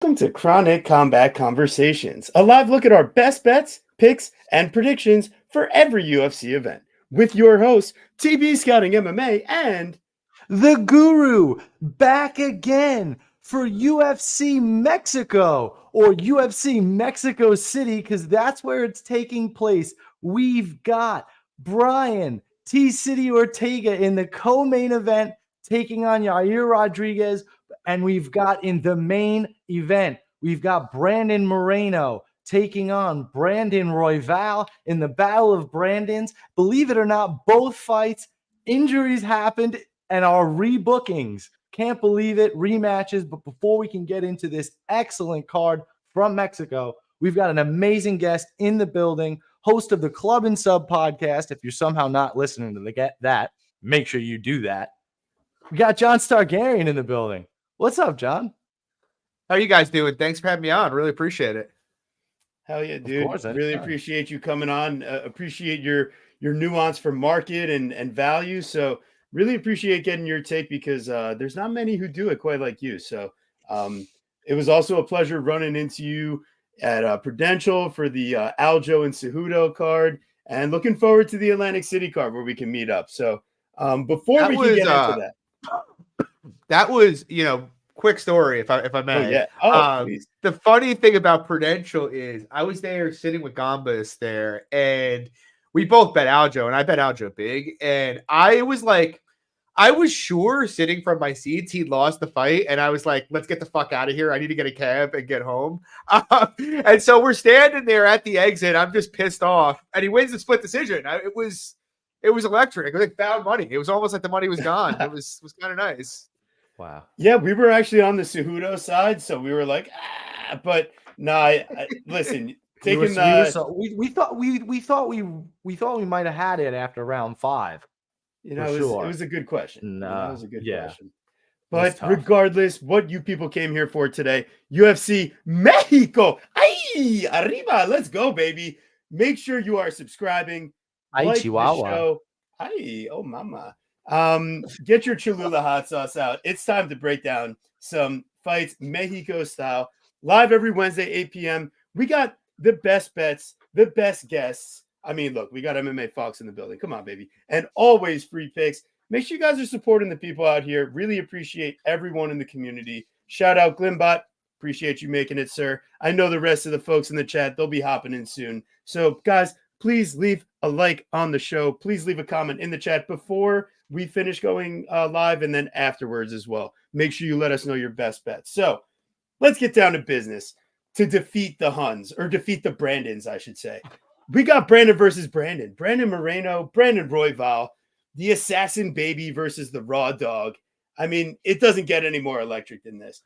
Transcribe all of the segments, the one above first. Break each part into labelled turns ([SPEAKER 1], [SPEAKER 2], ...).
[SPEAKER 1] Welcome to Chronic Combat Conversations, a live look at our best bets, picks, and predictions for every UFC event. With your hosts, TB Scouting MMA and
[SPEAKER 2] The Guru back again for UFC Mexico or UFC Mexico City because that's where it's taking place. We've got Brian T. City Ortega in the co-main event taking on Yair Rodriguez. And we've got in the main event, we've got Brandon Moreno taking on Brandon Royval in the Battle of Brandons. Believe it or not, both fights, injuries happened and our rebookings. Can't believe it. Rematches. But before we can get into this excellent card from Mexico, we've got an amazing guest in the building, host of the Club and Sub podcast. If you're somehow not listening to that, make sure you do that. We got John Stargarian in the building. What's up, John?
[SPEAKER 3] How are you guys doing? Thanks for having me on. Really appreciate it.
[SPEAKER 1] hell yeah, dude.
[SPEAKER 2] Of course,
[SPEAKER 1] really appreciate you coming on. Appreciate your nuance for market and value. So really appreciate getting your take because there's not many who do it quite like you. So it was also a pleasure running into you at Prudential for the Aljo and Cejudo card, and looking forward to the Atlantic City card where we can meet up. So before we can get into that.
[SPEAKER 3] That was, quick story if I may.
[SPEAKER 1] Oh, yeah. Please.
[SPEAKER 3] The funny thing about Prudential is I was there sitting with Gambas there, and we both bet Aljo, and I bet Aljo big. And I was sure sitting from my seats he'd lost the fight, and I was like, let's get the fuck out of here. I need to get a cab and get home. And so we're standing there at the exit. I'm just pissed off, and he wins the split decision. It was electric. It was like found money. It was almost like the money was gone. It was kind of nice.
[SPEAKER 2] Wow.
[SPEAKER 1] Yeah, we were actually on the Cejudo side, so we were like, but no, listen, taking
[SPEAKER 2] we thought we might have had it after round 5.
[SPEAKER 1] It was a good question. It was a good question. But regardless, what you people came here for today, UFC Mexico. Ay, arriba, let's go, baby. Make sure you are subscribing. Like the show. Ay, oh mama. Get your Cholula hot sauce out. It's time to break down some fights Mexico style, live every Wednesday, 8 p.m. We got the best bets, the best guests. I mean, look, we got MMA Fox in the building. Come on, baby. And always free picks. Make sure you guys are supporting the people out here. Really appreciate everyone in the community. Shout out Glimbot. Appreciate you making it, sir. I know the rest of the folks in the chat, they'll be hopping in soon. So, guys, please leave a like on the show. Please leave a comment in the chat before we finish going live, and then afterwards as well. Make sure you let us know your best bets. So let's get down to business to defeat the Huns, or defeat the Brandons, I should say. We got Brandon versus Brandon. Brandon Moreno, Brandon Royval, the assassin baby versus the raw dog. I mean, it doesn't get any more electric than this.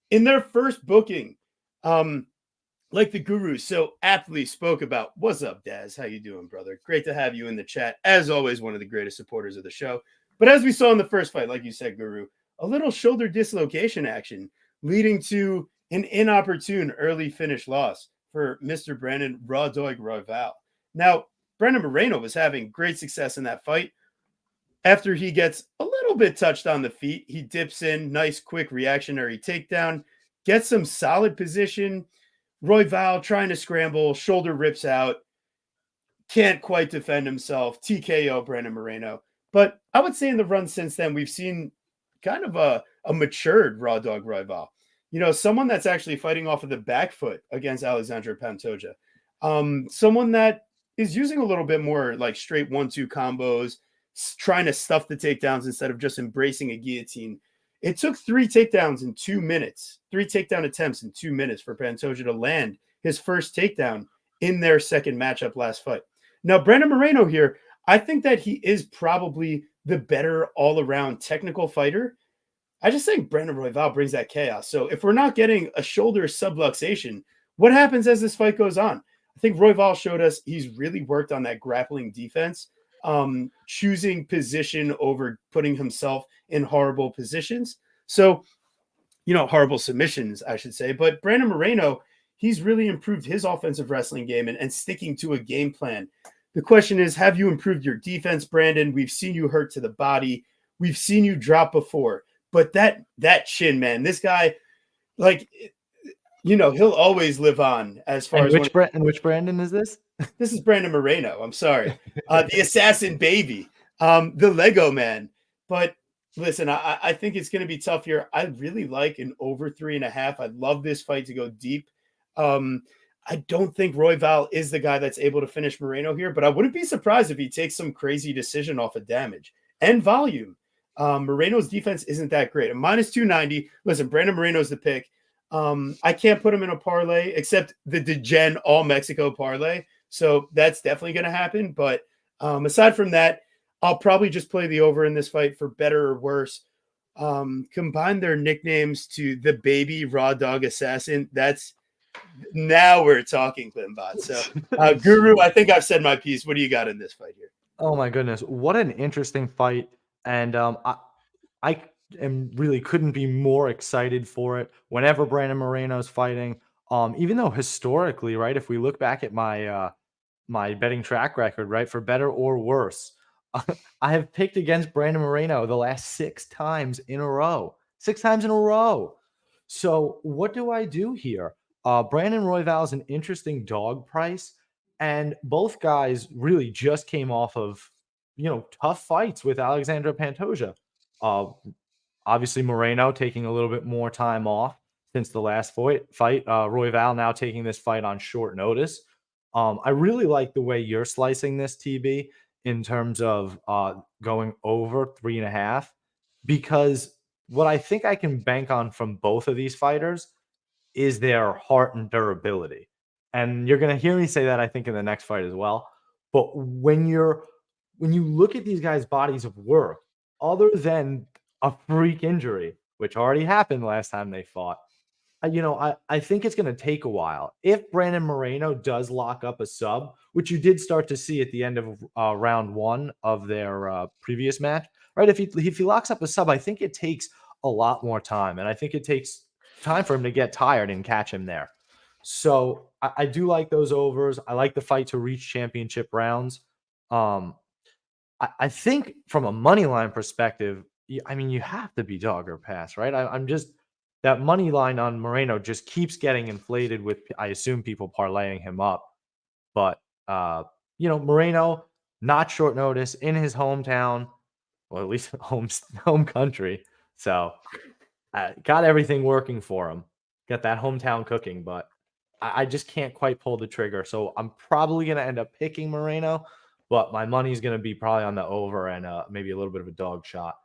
[SPEAKER 1] In their first booking, like the Guru so aptly spoke about, what's up, Daz? How you doing, brother? Great to have you in the chat. As always, one of the greatest supporters of the show. But as we saw in the first fight, like you said, Guru, a little shoulder dislocation action leading to an inopportune early finish loss for Mr. Brandon Raw Dog Royval. Now, Brandon Moreno was having great success in that fight. After he gets a little bit touched on the feet, he dips in, nice, quick reactionary takedown, gets some solid position. Royval trying to scramble, shoulder rips out, can't quite defend himself. TKO Brandon Moreno. But I would say in the run since then, we've seen kind of a matured Raw Dog Royval. Someone that's actually fighting off of the back foot against Alexandre Pantoja. Someone that is using a little bit more like straight 1-2 combos, trying to stuff the takedowns instead of just embracing a guillotine. It took 3 takedowns in 2 minutes, 3 takedown attempts in 2 minutes for Pantoja to land his first takedown in their second matchup last fight. Now, Brandon Moreno here, I think that he is probably the better all-around technical fighter. I just think Brandon Royval brings that chaos. So if we're not getting a shoulder subluxation, what happens as this fight goes on? I think Royval showed us he's really worked on that grappling defense, choosing position over putting himself in horrible positions. So, horrible submissions, I should say. But Brandon Moreno, he's really improved his offensive wrestling game and sticking to a game plan. The question is, have you improved your defense, Brandon? We've seen you hurt to the body. We've seen you drop before. But that chin, man, this guy, like, he'll always live on as far
[SPEAKER 2] and
[SPEAKER 1] as
[SPEAKER 2] which Brandon is this?
[SPEAKER 1] This is Brandon Moreno. I'm sorry. The assassin baby, the Lego man. But listen, I think it's going to be tough here. I really like an over 3.5. I'd love this fight to go deep. I don't think Royval is the guy that's able to finish Moreno here, but I wouldn't be surprised if he takes some crazy decision off of damage and volume. Moreno's defense isn't that great. A minus 290. Listen, Brandon Moreno's the pick. I can't put him in a parlay except the DeGen All Mexico parlay. So that's definitely going to happen. But aside from that, I'll probably just play the over in this fight for better or worse. Combine their nicknames to the baby raw dog assassin. Now we're talking, Climbot. So, Guru, I think I've said my piece. What do you got in this fight here?
[SPEAKER 2] Oh my goodness, what an interesting fight! And I am really couldn't be more excited for it. Whenever Brandon Moreno's fighting, even though historically, right, if we look back at my my betting track record, right, for better or worse, I have picked against Brandon Moreno the last 6 times in a row. 6 times in a row. So what do I do here? Brandon Royval is an interesting dog price, and both guys really just came off of, tough fights with Alexandra Pantoja. Obviously, Moreno taking a little bit more time off since the last fight. Royval now taking this fight on short notice. I really like the way you're slicing this, TB, in terms of going over 3.5, because what I think I can bank on from both of these fighters is their heart and durability. And you're going to hear me say that, I think, in the next fight as well. But when you look at these guys' bodies of work, other than a freak injury, which already happened last time they fought, I think it's going to take a while. If Brandon Moreno does lock up a sub, which you did start to see at the end of round 1 of their previous match, right? If he locks up a sub, I think it takes a lot more time, and I think it takes time for him to get tired and catch him there. So I do like those overs. I like the fight to reach championship rounds. I think from a money line perspective, I mean, you have to be dog or pass, right? I'm just, that money line on Moreno just keeps getting inflated with, I assume, people parlaying him up. But, Moreno, not short notice, in his hometown, well, at least home country. So got everything working for him. Got that hometown cooking, but I just can't quite pull the trigger. So I'm probably going to end up picking Moreno, but my money's going to be probably on the over and maybe a little bit of a dog shot.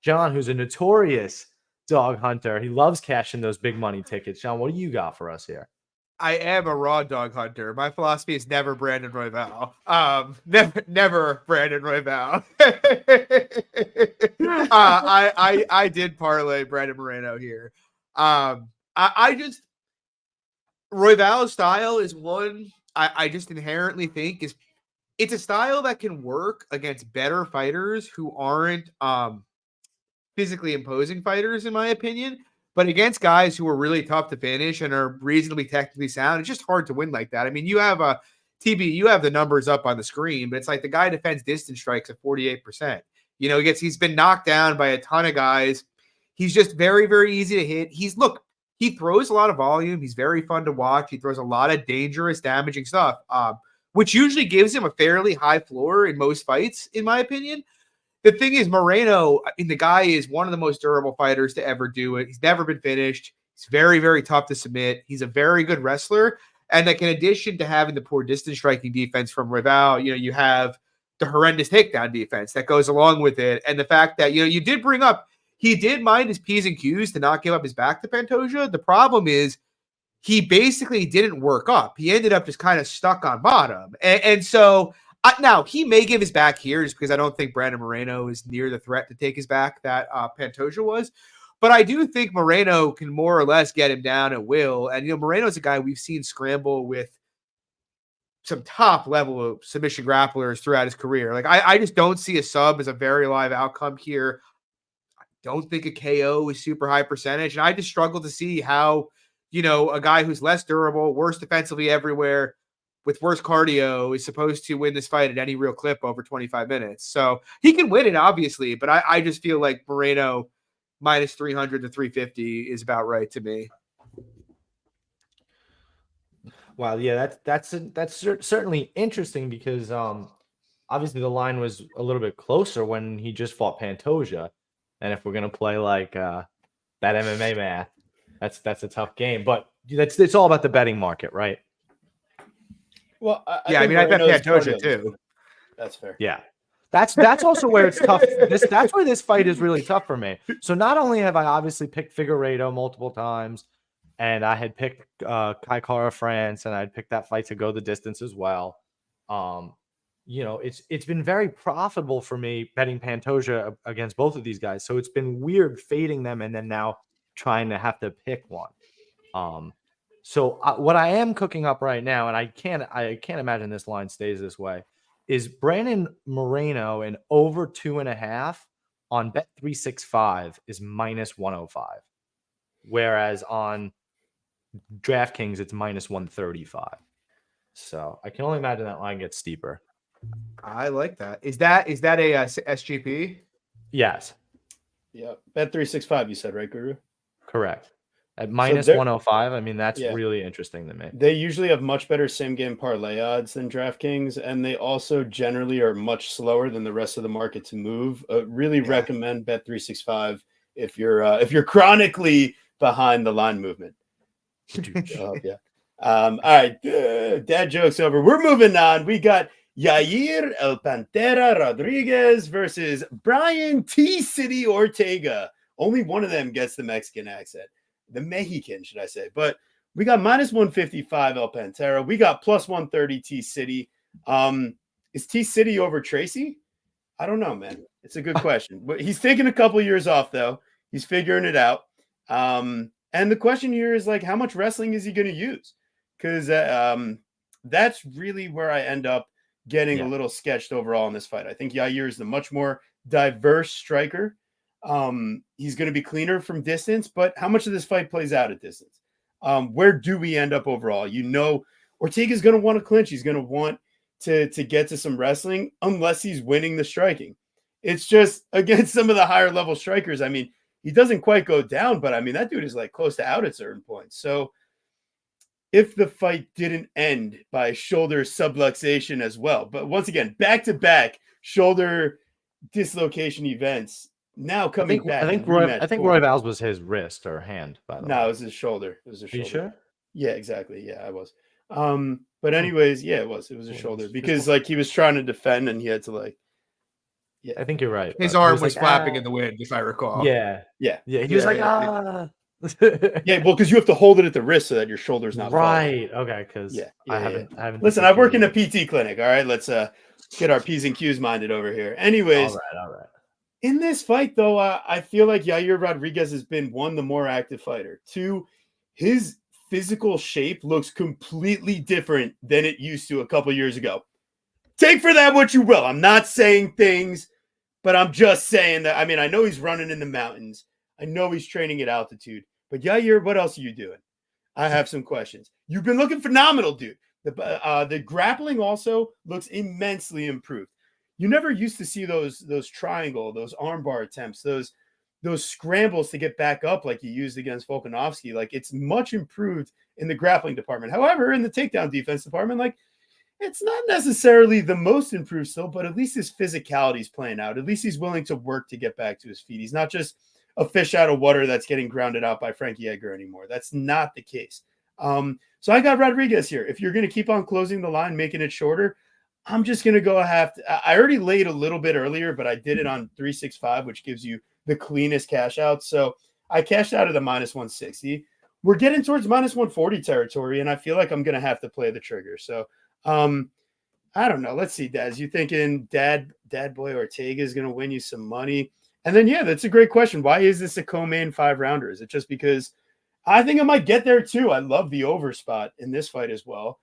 [SPEAKER 2] John, who's a notorious dog hunter, he loves cashing those big money tickets. John, what do you got for us here?
[SPEAKER 3] I am a raw dog hunter. My philosophy is never Brandon Royval. Never Brandon Royval. I did parlay Brandon Moreno here. I just, Royval's style is one I just inherently think it's a style that can work against better fighters who aren't physically imposing fighters, in my opinion. But against guys who are really tough to finish and are reasonably technically sound, it's just hard to win like that. I mean, you have you have the numbers up on the screen, but it's like the guy defends distance strikes at 48%. He's been knocked down by a ton of guys. He's just very, very easy to hit. He throws a lot of volume. He's very fun to watch. He throws a lot of dangerous, damaging stuff, which usually gives him a fairly high floor in most fights, in my opinion. The thing is, Moreno, the guy is one of the most durable fighters to ever do it. He's never been finished. He's very, very tough to submit. He's a very good wrestler. And like, in addition to having the poor distance striking defense from Royval, you have the horrendous takedown defense that goes along with it. And the fact that, you did bring up, he did mind his P's and Q's to not give up his back to Pantoja. The problem is he basically didn't work up. He ended up just kind of stuck on bottom. And so now he may give his back here just because I don't think Brandon Moreno is near the threat to take his back that Pantoja was. But I do think Moreno can more or less get him down at will. And, Moreno's a guy we've seen scramble with some top level of submission grapplers throughout his career. Like, I just don't see a sub as a very live outcome here. I don't think a KO is super high percentage. And I just struggle to see how, a guy who's less durable, worse defensively everywhere, with worse cardio is supposed to win this fight at any real clip over 25 minutes. So he can win it, obviously, but I just feel like Moreno minus 300 to 350 is about right to me.
[SPEAKER 2] Wow, yeah, that's certainly interesting because obviously the line was a little bit closer when he just fought Pantoja, and if we're gonna play like that MMA math, that's a tough game. But it's all about the betting market, right?
[SPEAKER 1] Well, I
[SPEAKER 3] Yeah, I
[SPEAKER 1] think
[SPEAKER 3] mean, I bet
[SPEAKER 1] Moreno's
[SPEAKER 3] Pantoja
[SPEAKER 1] cardio is
[SPEAKER 3] too.
[SPEAKER 1] good. That's fair.
[SPEAKER 2] Yeah. That's also where it's tough. That's where this fight is really tough for me. So not only have I obviously picked Figueiredo multiple times, and I had picked Kai Kara France, and I'd picked that fight to go the distance as well. It's been very profitable for me betting Pantoja against both of these guys. So it's been weird fading them and then now trying to have to pick one. So what I am cooking up right now, and I can't imagine this line stays this way, is Brandon Moreno in over 2.5 on Bet365 is -105, whereas on DraftKings it's -135. So I can only imagine that line gets steeper.
[SPEAKER 3] I like that. Is that a SGP?
[SPEAKER 2] Yes.
[SPEAKER 1] Yeah. Bet365, you said, right, Guru?
[SPEAKER 2] Correct. At -105, I mean, that's really interesting to me.
[SPEAKER 1] They usually have much better same-game parlay odds than DraftKings, and they also generally are much slower than the rest of the market to move. Really recommend Bet365 if you're chronically behind the line movement. Yeah. All right, dad jokes over. We're moving on. We got Yair El Pantera Rodriguez versus Brian T. City Ortega. Only one of them gets the Mexican accent. The Mexican, should I say. But we got -155 El Pantera. We got +130 T City. Is T City over Tracy? I don't know, man. It's a good question. But he's taking a couple years off, though. He's figuring it out. And the question here is, like, how much wrestling is he going to use? Because that's really where I end up getting a little sketched overall in this fight. I think Yair is the much more diverse striker. He's going to be cleaner from distance, but how much of this fight plays out at distance? Where do we end up overall? Ortega's going to want to clinch. He's going to want to get to some wrestling unless he's winning the striking. It's just against some of the higher level strikers. I mean, he doesn't quite go down, but I mean, that dude is like close to out at certain points. So if the fight didn't end by shoulder subluxation as well, but once again, back-to-back shoulder dislocation events, now coming back.
[SPEAKER 2] I think Royval was his wrist or hand, by the way.
[SPEAKER 1] No, it was his shoulder. It was his shoulder.
[SPEAKER 2] Are you sure?
[SPEAKER 1] Yeah, exactly. Yeah, I was. But anyways, yeah, it was a shoulder because like he was trying to defend and he had to like.
[SPEAKER 2] Yeah, I think you're right.
[SPEAKER 3] His arm was flapping in the wind, if I recall.
[SPEAKER 2] Yeah. He was like,
[SPEAKER 1] yeah, well, because you have to hold it at the wrist so that your shoulder's not
[SPEAKER 2] right.
[SPEAKER 1] falling.
[SPEAKER 2] Okay, because I haven't.
[SPEAKER 1] Listen, I work in a PT clinic. All right, let's get our P's and Q's minded over here. Anyways,
[SPEAKER 2] all right.
[SPEAKER 1] In this fight, though, I feel like Yair Rodriguez has been, one, the more active fighter. Two, his physical shape looks completely different than it used to a couple years ago. Take for that what you will. I'm not saying things, but I'm just saying that. I mean, I know he's running in the mountains. I know he's training at altitude. But Yair, what else are you doing? I have some questions. You've been looking phenomenal, dude. The grappling also looks immensely improved. You never used to see those triangle, those armbar attempts, those scrambles to get back up like you used against Volkanovski. Like, it's much improved in the grappling department. However, in the takedown defense department, like, it's not necessarily the most improved still, but at least his physicality is playing out. At least he's willing to work to get back to his feet. He's not just a fish out of water that's getting grounded out by Frankie Edgar anymore. That's not the case. So I got Rodriguez here. If you're going to keep on closing the line, making it shorter, I'm just going to go I already laid a little bit earlier, but I did it on 365, which gives you the cleanest cash out. So I cashed out at the -160. We're getting towards -140 territory, and I feel like I'm going to have to play the trigger. So I don't know. Let's see, Daz. You thinking Dad Boy Ortega is going to win you some money? And then, yeah, that's a great question. Why is this a co-main 5-rounder? Is it just because I think I might get there too? I love the over spot in this fight as well.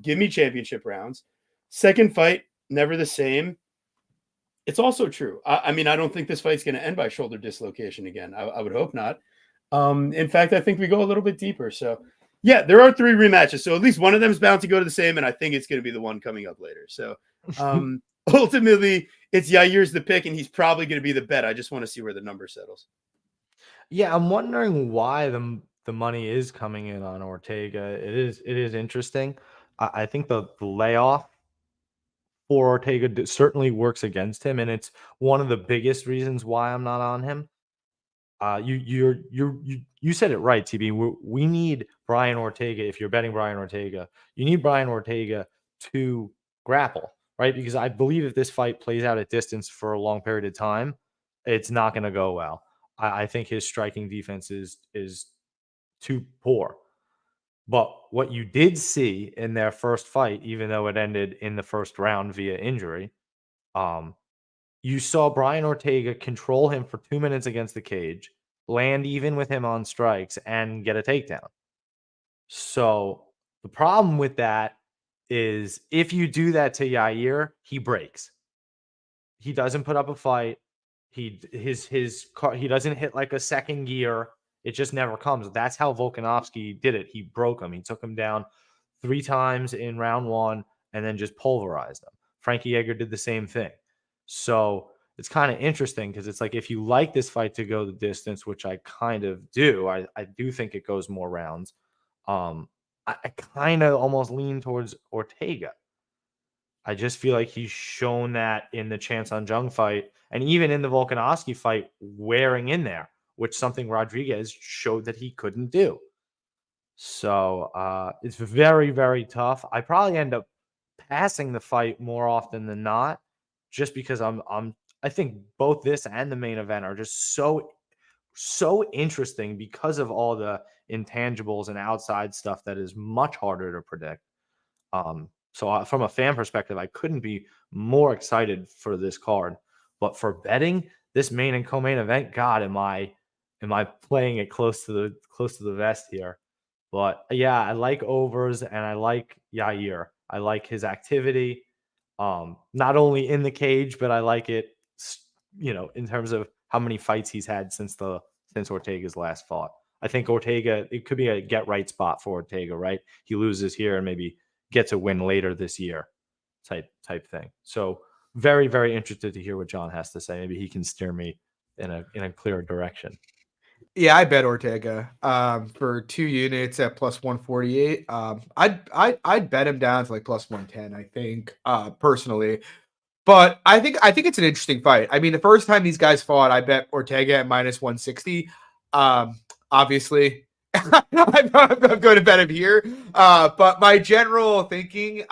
[SPEAKER 1] Give me championship rounds. Second fight, never the same. It's also true. I mean, I don't think this fight's going to end by shoulder dislocation again. I would hope not. In fact, I think we go a little bit deeper. So, yeah, there are 3 rematches. So at least one of them is bound to go to the same, and I think it's going to be the one coming up later. So ultimately, it's Yair's the pick, and he's probably going to be the bet. I just want to see where the number settles.
[SPEAKER 2] Yeah, I'm wondering why the money is coming in on Ortega. It is interesting. I think the layoff for Ortega certainly works against him, and it's one of the biggest reasons why I'm not on him. You said it right, TB. We need Brian Ortega. If you're betting Brian Ortega, you need Brian Ortega to grapple, right? Because I believe if this fight plays out at distance for a long period of time, it's not going to go well. I think his striking defense is too poor. But what you did see in their first fight, even though it ended in the first round via injury, you saw Brian Ortega control him for 2 minutes against the cage, land even with him on strikes, and get a takedown. So the problem with that is if you do that to Yair, he breaks. He doesn't put up a fight. He doesn't hit like a second gear. It just never comes. That's how Volkanovski did it. He broke him. He took him down 3 times in round 1 and then just pulverized him. Frankie Edgar did the same thing. So it's kind of interesting because it's like if you like this fight to go the distance, which I kind of do, I do think it goes more rounds. I kind of almost lean towards Ortega. I just feel like he's shown that in the Chance on Jung fight and even in the Volkanovski fight wearing in there, which something Rodriguez showed that he couldn't do. So it's very, very tough. I probably end up passing the fight more often than not, just because I think both this and the main event are just so interesting because of all the intangibles and outside stuff that is much harder to predict. So from a fan perspective, I couldn't be more excited for this card. But for betting this main and co-main event, God, am I playing it close to the vest here? But yeah, I like overs and I like Yair. I like his activity, not only in the cage, but I like it, in terms of how many fights he's had since Ortega's last fought. I think Ortega, it could be a get right spot for Ortega, right? He loses here and maybe gets a win later this year type thing. So very, very interested to hear what John has to say. Maybe he can steer me in a clearer direction.
[SPEAKER 3] Yeah, I bet Ortega for 2 units at plus 148. I'd bet him down to like plus 110, I think, personally. But I think it's an interesting fight. I mean, the first time these guys fought, I bet Ortega at minus 160. Obviously, I'm going to bet him here. But my general thinking,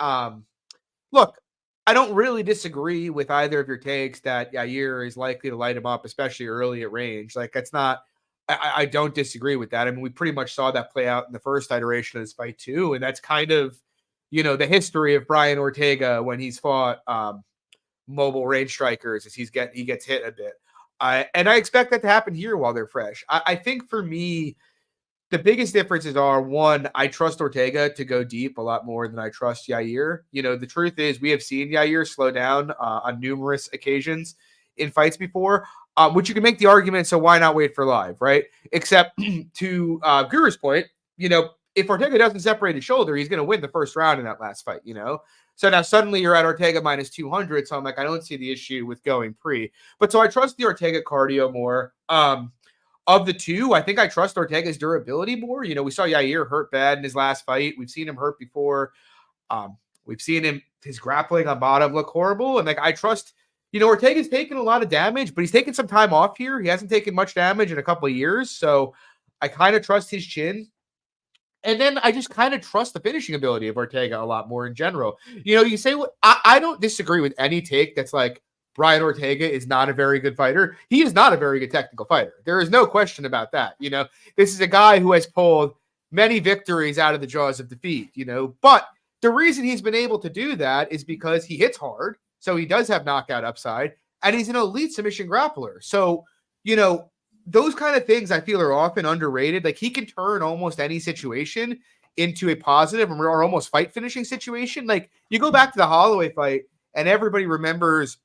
[SPEAKER 3] look, I don't really disagree with either of your takes that Yair is likely to light him up, especially early at range. Like, that's not, I don't disagree with that. I mean, we pretty much saw that play out in the first iteration of this fight too. And that's kind of, the history of Brian Ortega when he's fought mobile range strikers, as he gets hit a bit. And I expect that to happen here while they're fresh. I think for me, the biggest differences are, one, I trust Ortega to go deep a lot more than I trust Yair. The truth is we have seen Yair slow down on numerous occasions in fights before, which you can make the argument, so why not wait for live, right? Except to Guru's point, if Ortega doesn't separate his shoulder, he's going to win the first round in that last fight, So now suddenly you're at Ortega minus 200, so I'm like, I don't see the issue with going pre. But so I trust the Ortega cardio more. Of the two, I think I trust Ortega's durability more. We saw Yair hurt bad in his last fight. We've seen him hurt before. We've seen his grappling on bottom look horrible. And I trust, Ortega's taken a lot of damage, but he's taken some time off here. He hasn't taken much damage in a couple of years. So I kind of trust his chin. And then I just kind of trust the finishing ability of Ortega a lot more in general. You say, I don't disagree with any take that's like, Brian Ortega is not a very good fighter. He is not a very good technical fighter. There is no question about that. This is a guy who has pulled many victories out of the jaws of defeat, but the reason he's been able to do that is because he hits hard. So he does have knockout upside and he's an elite submission grappler. So, those kind of things I feel are often underrated. Like, he can turn almost any situation into a positive or almost fight finishing situation. Like, you go back to the Holloway fight and everybody remembers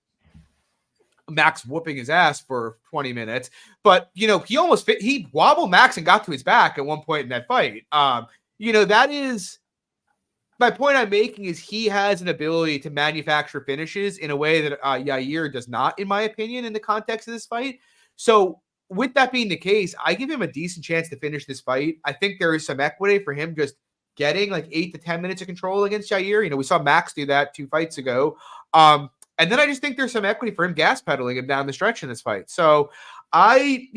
[SPEAKER 3] Max whooping his ass for 20 minutes, but he wobbled Max and got to his back at one point in that fight. That is my point I'm making, is he has an ability to manufacture finishes in a way that Yair does not, in my opinion, in the context of this fight. So with that being the case, I give him a decent chance to finish this fight. I think there is some equity for him just getting like 8 to 10 minutes of control against Jair. You know, we saw Max do that 2 fights ago. And then I just think there's some equity for him gas pedaling him down the stretch in this fight. So I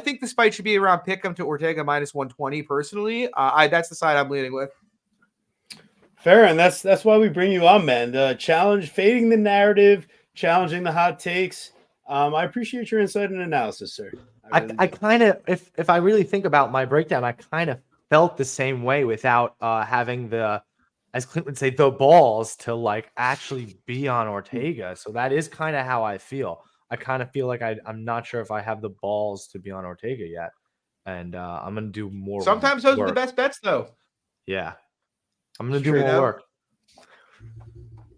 [SPEAKER 3] think this fight should be around pick'em to Ortega minus 120 personally. That's the side I'm leaning with.
[SPEAKER 1] Fair, and that's why we bring you on, man. The challenge, fading the narrative, challenging the hot takes. I appreciate your insight and analysis, sir.
[SPEAKER 2] I kind of, if I really think about my breakdown, I kind of felt the same way without having the, as Clint would say, the balls to like actually be on Ortega. So that is kind of how I feel. I kind of feel like I'm not sure if I have the balls to be on Ortega yet. And I'm going to do more.
[SPEAKER 3] Sometimes those are the best bets, though.
[SPEAKER 2] Yeah. I'm going to do more work.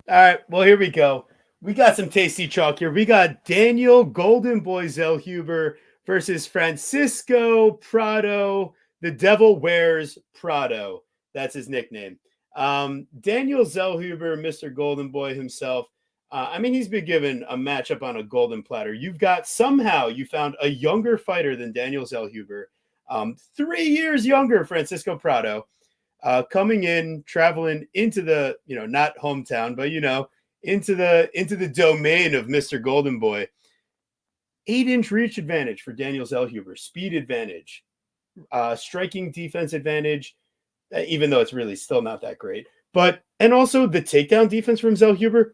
[SPEAKER 1] All right. Well, here we go. We got some tasty chalk here. We got Daniel Golden Boy Zellhuber versus Francisco Prado. The Devil Wears Prado. That's his nickname. Daniel Zellhuber, Mr. Golden Boy himself. I mean, he's been given a matchup on a golden platter. You found a younger fighter than Daniel Zellhuber. 3 years younger, Francisco Prado. Coming in, traveling into the, not hometown, but, into the domain of Mr. Golden Boy. 8-inch reach advantage for Daniel Zellhuber. Speed advantage. Striking defense advantage, even though it's really still not that great. And also the takedown defense from Zellhuber,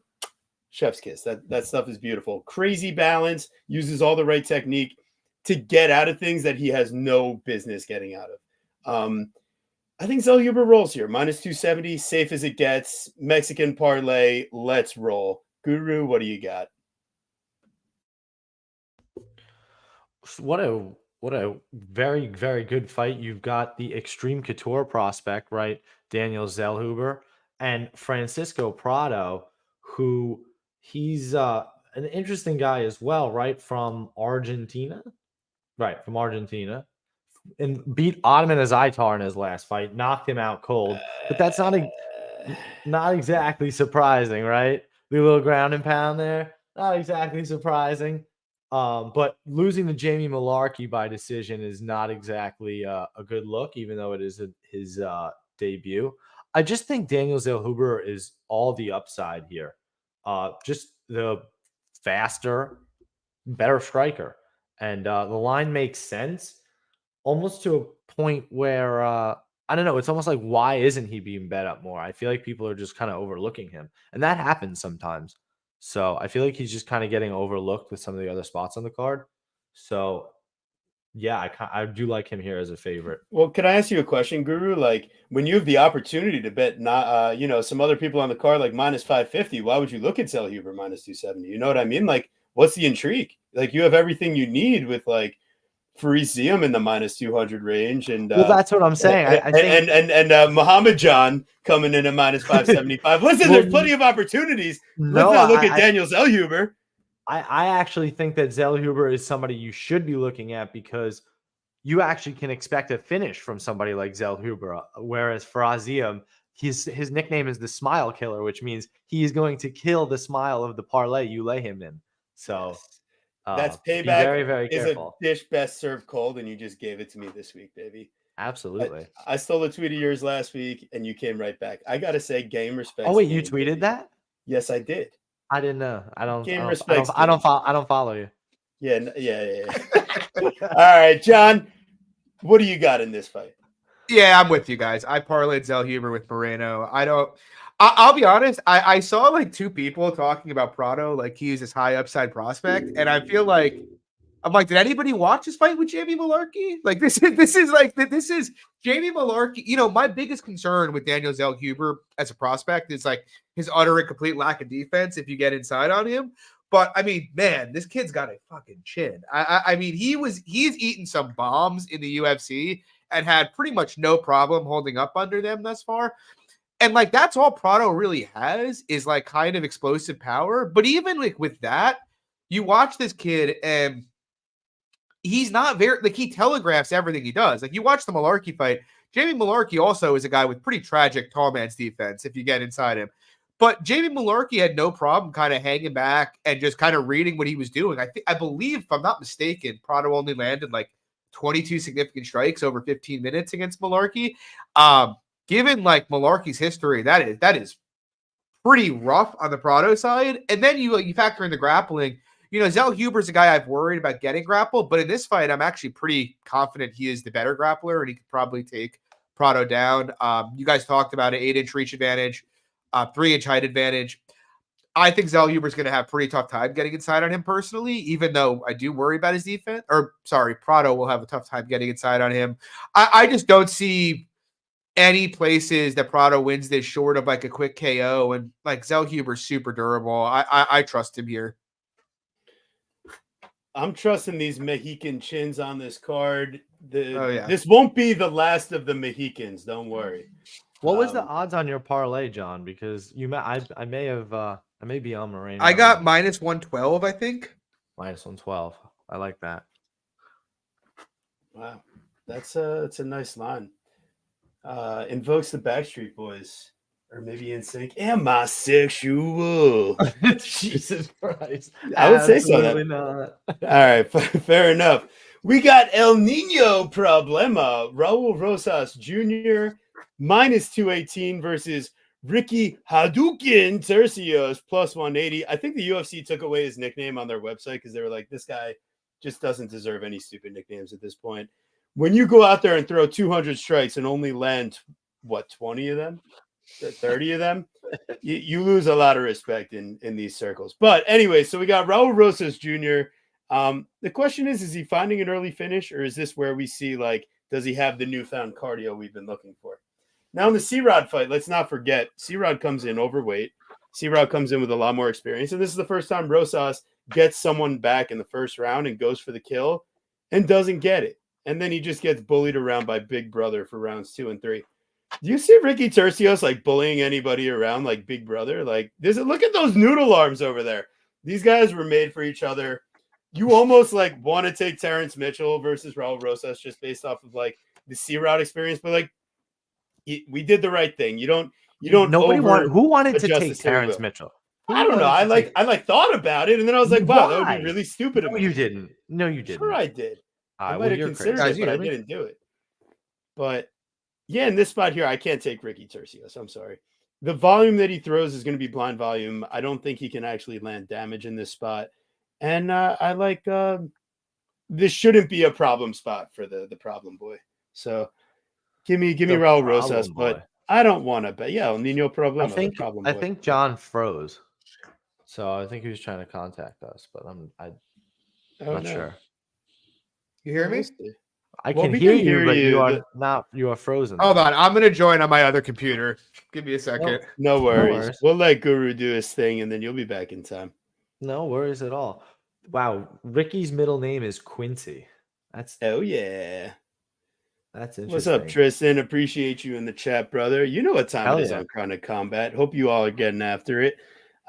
[SPEAKER 1] chef's kiss. That stuff is beautiful. Crazy balance, uses all the right technique to get out of things that he has no business getting out of. I think Zellhuber rolls here. Minus 270, safe as it gets. Mexican parlay, let's roll. Guru, what do you got?
[SPEAKER 2] What a very, very good fight. You've got the Extreme Couture prospect, right? Daniel Zellhuber and Francisco Prado, who he's an interesting guy as well, right? From Argentina. Right, from Argentina. And beat Ottoman Azaitar in his last fight, knocked him out cold. But that's not exactly surprising, right? The little ground and pound there, not exactly surprising. But losing to Jamie Malarkey by decision is not exactly a good look, even though it is his debut. I just think Daniel Zellhuber is all the upside here. Just the faster, better striker. And the line makes sense. Almost to a point where, I don't know, it's almost like, why isn't he being bet up more? I feel like people are just kind of overlooking him. And that happens sometimes. So I feel like he's just kind of getting overlooked with some of the other spots on the card. So, yeah, I do like him here as a favorite.
[SPEAKER 1] Well, can I ask you a question, Guru? Like, when you have the opportunity to bet some other people on the card, like minus 550, why would you look at Zellhuber minus 270? You know what I mean? Like, what's the intrigue? Like, you have everything you need with, like, Farisium in the minus 200 range, and
[SPEAKER 2] well, that's what I'm saying. I think
[SPEAKER 1] and Muhammad John coming in at minus 575. Listen, there's plenty of opportunities. Let's not look at Daniel Zellhuber.
[SPEAKER 2] I actually think that Zellhuber is somebody you should be looking at because you actually can expect a finish from somebody like Zellhuber, whereas Farisium, his nickname is the Smile Killer, which means he is going to kill the smile of the parlay you lay him in. So.
[SPEAKER 1] Yes. That's payback.
[SPEAKER 2] Very, very careful.
[SPEAKER 1] Is a dish best served cold, and you just gave it to me this week, baby.
[SPEAKER 2] Absolutely.
[SPEAKER 1] I stole a tweet of yours last week, and you came right back. I gotta say, game respect.
[SPEAKER 2] Oh wait, you tweeted baby. That?
[SPEAKER 1] Yes, I did.
[SPEAKER 2] I didn't know. I don't.
[SPEAKER 1] Game
[SPEAKER 2] respect. I don't follow you.
[SPEAKER 1] Yeah. All right, John. What do you got in this fight?
[SPEAKER 3] Yeah, I'm with you guys. I parlayed Zellhuber with Moreno. I'll be honest. I saw like 2 people talking about Prado, like he's this high upside prospect, and I feel like I'm like, did anybody watch this fight with Jamie Malarkey? Like this is Jamie Malarkey. My biggest concern with Daniel Zellhuber as a prospect is like his utter and complete lack of defense if you get inside on him. But I mean, man, this kid's got a fucking chin. I mean, he's eaten some bombs in the UFC and had pretty much no problem holding up under them thus far. And like that's all Prado really has is like kind of explosive power. But even like with that, you watch this kid and he's not very like he telegraphs everything he does. Like you watch the Malarkey fight. Jamie Malarkey also is a guy with pretty tragic tall man's defense if you get inside him. But Jamie Mullarkey had no problem kind of hanging back and just kind of reading what he was doing. I believe, if I'm not mistaken, Prado only landed like 22 significant strikes over 15 minutes against Mullarkey. Given like Mullarkey's history, that is pretty rough on the Prado side. And then you factor in the grappling. Zell Huber's a guy I've worried about getting grappled, but in this fight, I'm actually pretty confident he is the better grappler, and he could probably take Prado down. You guys talked about an 8-inch reach advantage. 3-inch height advantage. I think Zell Huber's going to have a pretty tough time getting inside on him personally, even though I do worry about his defense. Prado will have a tough time getting inside on him. I just don't see any places that Prado wins this short of like a quick KO, and like Zell Huber's super durable. I trust him here.
[SPEAKER 1] I'm trusting these Mexican chins on this card. This won't be the last of the Mexicans. Don't worry.
[SPEAKER 2] What was the odds on your parlay, John? Because I may be on Moreno.
[SPEAKER 3] I got -112, I think.
[SPEAKER 2] -112. I like that.
[SPEAKER 1] Wow, that's a nice line. Invokes the Backstreet Boys, or maybe NSYNC. Am I sexual?
[SPEAKER 2] Jesus Christ!
[SPEAKER 1] I would say so.
[SPEAKER 2] Not.
[SPEAKER 1] All right, fair enough. We got El Nino Problema. Raul Rosas Jr. -218 versus Ricky Hadouken Tercios +180. I think the UFC took away his nickname on their website because they were like, this guy just doesn't deserve any stupid nicknames at this point. When you go out there and throw 200 strikes and only land, 20 of them? 30 of them? You lose a lot of respect in these circles. But anyway, so we got Raul Rosas Jr. The question is he finding an early finish, or is this where we see, like, does he have the newfound cardio we've been looking for? Now in the C-Rod fight, let's not forget, C-Rod comes in overweight. C-Rod comes in with a lot more experience. And this is the first time Rosas gets someone back in the first round and goes for the kill and doesn't get it. And then he just gets bullied around by Big Brother for rounds 2 and 3. Do you see Ricky Tercios like bullying anybody around like Big Brother? Like, look at those noodle arms over there. These guys were made for each other. You almost like want to take Terrence Mitchell versus Raul Rosas just based off of like the C-Rod experience, but like, we did the right thing. You don't.
[SPEAKER 2] Who wanted to take Terrence Mitchell?
[SPEAKER 1] I don't know. I thought about it, and then I was like, wow, that would be really stupid of me.
[SPEAKER 2] You didn't. No, you didn't.
[SPEAKER 1] Sure, I did. I might have considered it, but I didn't do it. But yeah, in this spot here, I can't take Ricky Tercios. I'm sorry. The volume that he throws is going to be blind volume. I don't think he can actually land damage in this spot, and I like. This shouldn't be a problem spot for the problem boy. So. Give me Raul Rosas, but I don't want to bet. Yeah, El Nino Problema.
[SPEAKER 2] I think John froze, so I think he was trying to contact us, but I'm not sure.
[SPEAKER 3] You hear me?
[SPEAKER 2] I can hear you, but you are frozen.
[SPEAKER 3] Hold on, I'm gonna join on my other computer. Give me a second.
[SPEAKER 1] No worries. We'll let Guru do his thing, and then you'll be back in time.
[SPEAKER 2] No worries at all. Wow, Ricky's middle name is Quincy.
[SPEAKER 1] Yeah.
[SPEAKER 2] That's interesting.
[SPEAKER 1] What's up, Tristan? Appreciate you in the chat, brother. You know what time it is on Chronic Combat. Hope you all are getting after it.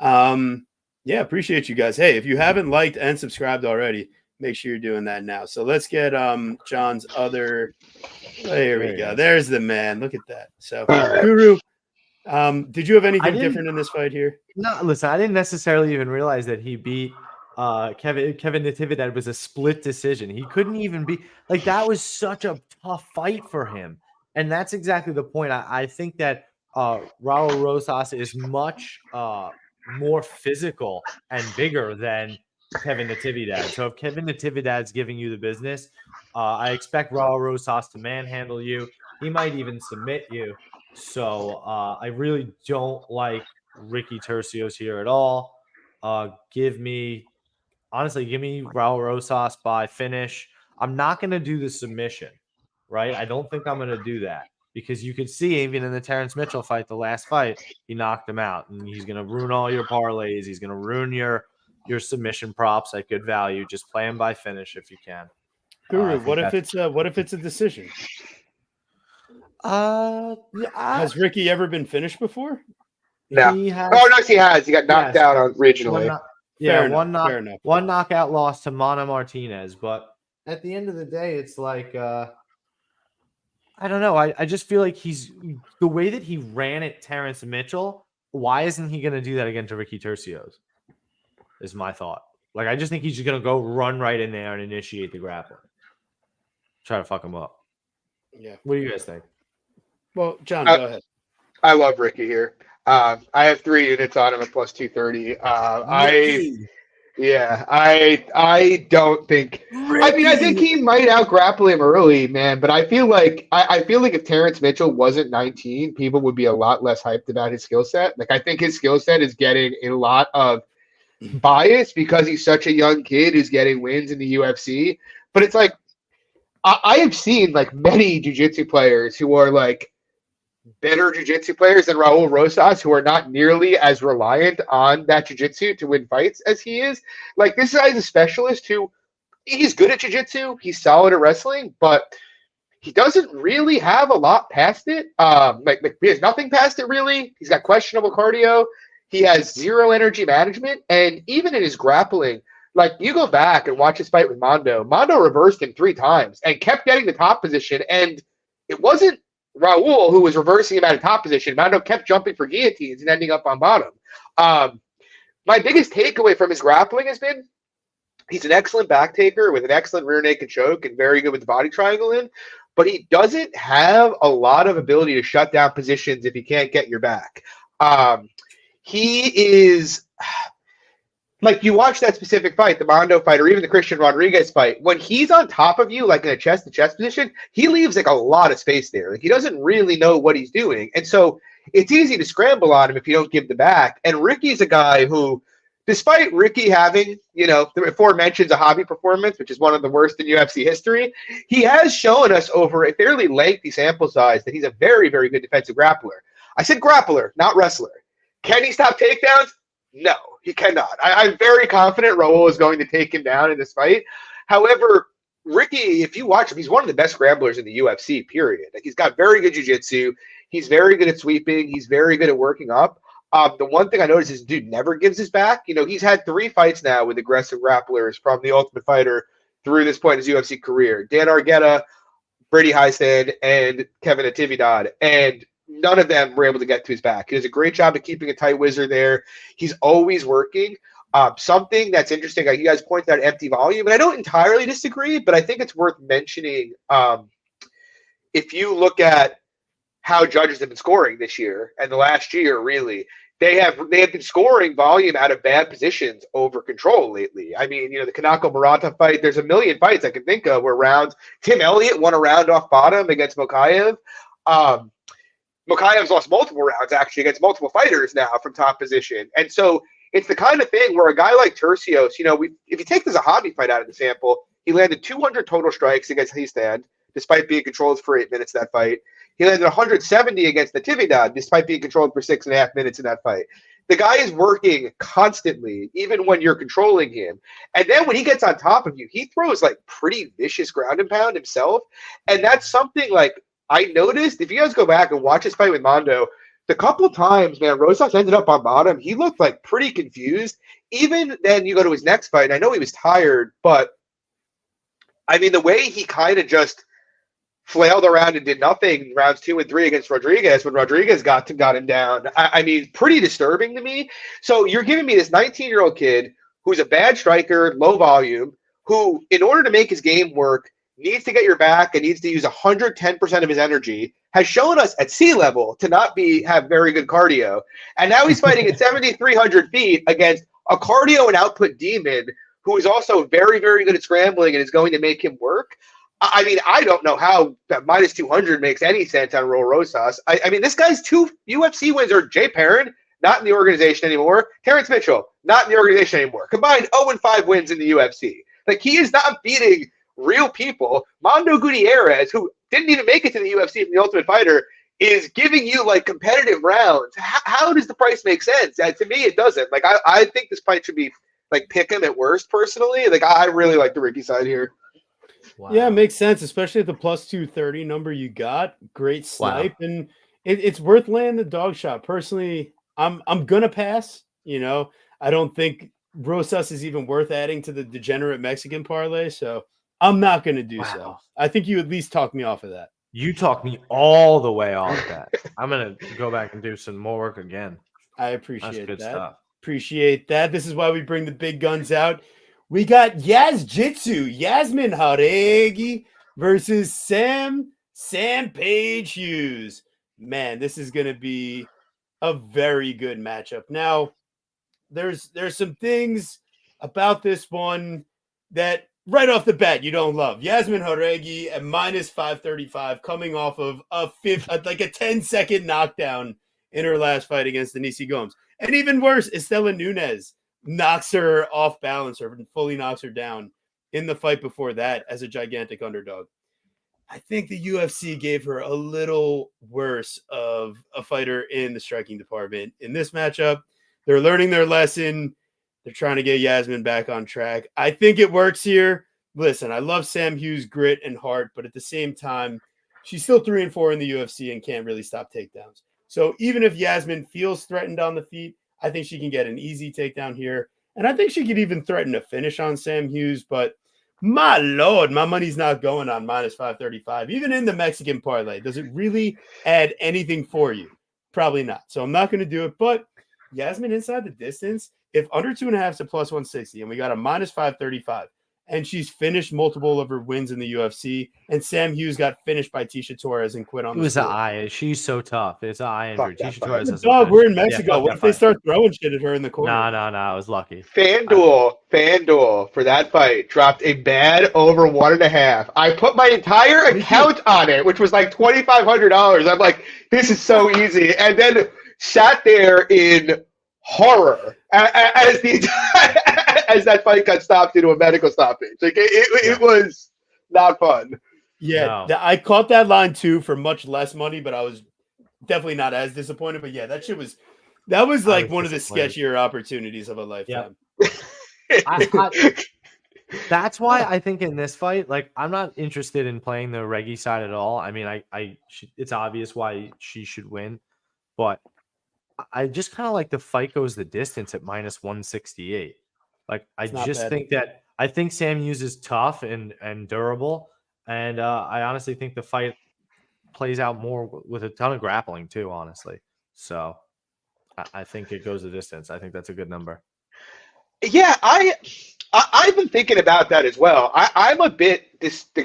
[SPEAKER 1] Yeah, appreciate you guys. Hey, if you haven't liked and subscribed already, make sure you're doing that now. So let's get John's other. There we go. There's the man. Look at that. So Guru, did you have anything different in this fight here?
[SPEAKER 2] No, listen, I didn't necessarily even realize that he beat Kevin Natividad was a split decision. He couldn't even be like that was such a tough fight for him. And that's exactly the point. I think that Raul Rosas is much more physical and bigger than Kevin Natividad. So if Kevin Natividad's giving you the business, I expect Raul Rosas to manhandle you. He might even submit you. So I really don't like Ricky Tercios here at all. Give me Raul Rosas by finish. I'm not going to do the submission, right? I don't think I'm going to do that because you could see even in the Terrence Mitchell fight, the last fight, he knocked him out, and he's going to ruin all your parlays. He's going to ruin your submission props at good value. Just play him by finish if you can.
[SPEAKER 1] Guru, what if it's a decision? Has Ricky ever been finished before?
[SPEAKER 3] No. He has. He got knocked out regionally.
[SPEAKER 2] One knockout loss to Mana Martinez, but at the end of the day, it's like I don't know. I just feel like the way that he ran at Terrence Mitchell why isn't he going to do that again to Ricky Tercios? Is my thought. Like, I just think he's just going to go run right in there and initiate the grappling. Try to fuck him up.
[SPEAKER 1] Yeah.
[SPEAKER 2] What do you guys think?
[SPEAKER 1] Well, John, go ahead.
[SPEAKER 3] I love Ricky here. I have 3 units on him at plus 230. I don't think. Ricky. I mean, I think he might out grapple him early, man. But I feel like if Terrence Mitchell wasn't 19, people would be a lot less hyped about his skill set. Like, I think his skill set is getting a lot of bias because he's such a young kid who's getting wins in the UFC. But it's like I have seen like many jiu-jitsu players who are like better jiu-jitsu players than Raul Rosas, who are not nearly as reliant on that jiu-jitsu to win fights as he is. Like, this guy is a specialist who he's good at jiu-jitsu, he's solid at wrestling, but he doesn't really have a lot past it. Like he has nothing past it really. He's got questionable cardio. He has zero energy management, and even in his grappling, like, you go back and watch his fight with Mondo. Mondo reversed him 3 times and kept getting the top position, and it wasn't Raul who was reversing him out of top position. Mondo kept jumping for guillotines and ending up on bottom. My biggest takeaway from his grappling has been he's an excellent back taker with an excellent rear naked choke and very good with the body triangle in, but he doesn't have a lot of ability to shut down positions if he can't get your back. He is like, you watch that specific fight, the Mondo fight, or even the Christian Rodriguez fight, when he's on top of you, like in a chest-to-chest position, he leaves like a lot of space there. Like, he doesn't really know what he's doing. And so it's easy to scramble on him if you don't give the back. And Ricky's a guy who, despite Ricky having, the aforementioned a hobby performance, which is one of the worst in UFC history, he has shown us over a fairly lengthy sample size that he's a very, very good defensive grappler. I said grappler, not wrestler. Can he stop takedowns? No, he cannot. I'm very confident Raul is going to take him down in this fight. However, Ricky, if you watch him, he's one of the best scramblers in the UFC, period. Like, he's got very good jiu-jitsu. He's very good at sweeping. He's very good at working up. The one thing I noticed is dude never gives his back. He's had 3 fights now with aggressive grapplers from the Ultimate Fighter through this point in his UFC career. Dan Argueta, Brady Heistand, and Kevin Natividad. And none of them were able to get to his back. He does a great job of keeping a tight whizzer there. He's always working. Something that's interesting, like you guys pointed out, empty volume, and I don't entirely disagree, but I think it's worth mentioning. If you look at how judges have been scoring this year and the last year, really, they have been scoring volume out of bad positions over control lately. I mean, the Kanako Murata fight, there's a million fights I can think of where Tim Elliott won a round off bottom against Mokaev. Mokaev's lost multiple rounds, actually, against multiple fighters now from top position. And so it's the kind of thing where a guy like Tercios, if you take this a hobby fight out of the sample, he landed 200 total strikes against Heistand, despite being controlled for 8 minutes that fight. He landed 170 against Natividad, despite being controlled for 6.5 minutes in that fight. The guy is working constantly, even when you're controlling him. And then when he gets on top of you, he throws like pretty vicious ground and pound himself. And that's something like I noticed, if you guys go back and watch his fight with Mondo, the couple times, man, Rosas ended up on bottom. He looked like pretty confused. Even then, you go to his next fight, and I know he was tired, but I mean, the way he kind of just flailed around and did nothing rounds 2 and 3 against Rodriguez when Rodriguez got him down. I mean, pretty disturbing to me. So you're giving me this 19-year-old kid who's a bad striker, low volume, who, in order to make his game work, needs to get your back and needs to use 110% of his energy, has shown us at sea level to not have very good cardio. And now he's fighting at 7,300 feet against a cardio and output demon who is also very, very good at scrambling and is going to make him work. I mean, I don't know how that minus 200 makes any sense on Raul Rosas. I mean, this guy's 2 UFC wins are Jay Perrin, not in the organization anymore. Terrence Mitchell, not in the organization anymore. Combined 0-5 wins in the UFC. Like, he is not beating real people. Mondo Gutierrez, who didn't even make it to the UFC from the Ultimate Fighter, is giving you like competitive rounds. How does the price make sense? To me, it doesn't. Like, I think this fight should be like pick him at worst personally. Like, I really like the Ricky side here.
[SPEAKER 1] Wow. Yeah, it makes sense, especially at the plus 230 number you got. Great snipe, and it's worth laying the dog shot. Personally, I'm gonna pass. I don't think Rosas is even worth adding to the degenerate Mexican parlay, so I'm not gonna do so. I think you at least talk me off of that.
[SPEAKER 2] You talked me all the way off that. I'm gonna go back and do some more work again.
[SPEAKER 1] I appreciate
[SPEAKER 2] good
[SPEAKER 1] that.
[SPEAKER 2] Stuff.
[SPEAKER 1] Appreciate that. This is why we bring the big guns out. We got Yasmin Jauregui versus Sam Page Hughes. Man, this is going to be a very good matchup. Now, there's some things about this one that right off the bat you don't love. Yasmin Jauregui at minus 535 coming off of a 10-second knockdown in her last fight against Denise Gomes. And even worse, Estela Nunes knocks her off balance or fully knocks her down in the fight before that as a gigantic underdog. I think the UFC gave her a little worse of a fighter in the striking department in this matchup. They're learning their lesson. They're trying to get Yasmin back on track. I think it works here. Listen, I love Sam Hughes' grit and heart, but at the same time, she's still 3-4 in the UFC and can't really stop takedowns. So even if Yasmin feels threatened on the feet, I think she can get an easy takedown here. And I think she could even threaten a finish on Sam Hughes, but my Lord, my money's not going on minus 535. Even in the Mexican parlay, does it really add anything for you? Probably not. So I'm not going to do it, but Yasmin inside the distance, if under 2.5 is a plus 160 and we got a minus 535 and she's finished multiple of her wins in the UFC and Sam Hughes got finished by Tisha Torres and quit on
[SPEAKER 2] it was an eye. She's so tough. It's an eye injury. Tisha Torres has
[SPEAKER 1] dog, we're in Mexico. What if they start throwing shit at her in the corner?
[SPEAKER 2] No. I was lucky.
[SPEAKER 3] FanDuel for that fight dropped a bad over 1.5. I put my entire account on it, which was like $2,500. I'm like, this is so easy. And then sat there in horror as that fight got stopped due to a medical stoppage. Like it was not fun.
[SPEAKER 1] Yeah, no. I caught that line too for much less money, but I was definitely not as disappointed. But yeah, that was like one of the sketchier opportunities of a lifetime.
[SPEAKER 2] Yep. That's why I think in this fight, like, I'm not interested in playing the Reggie side at all. I mean, it's obvious why she should win, but I just kind of like the fight goes the distance at minus 168. Like, I think Sam Hughes is tough and durable, and I honestly think the fight plays out more with a ton of grappling too, honestly. So I think it goes the distance. I think that's a good number.
[SPEAKER 3] Yeah, I've been thinking about that as well. I'm a bit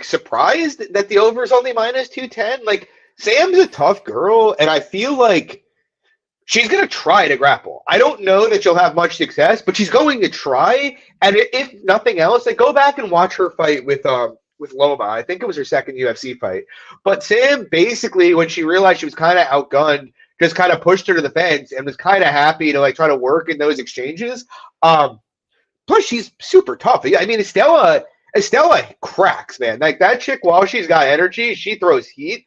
[SPEAKER 3] surprised that the over is only minus 210. Like, Sam's a tough girl, and I feel like she's going to try to grapple. I don't know that she'll have much success, but she's going to try. And if nothing else, like, go back and watch her fight with Loma. I think it was her second UFC fight. But Sam basically, when she realized she was kind of outgunned, just kind of pushed her to the fence and was kind of happy to like try to work in those exchanges. Plus, she's super tough. I mean, Estela cracks, man. Like, that chick, while she's got energy, she throws heat.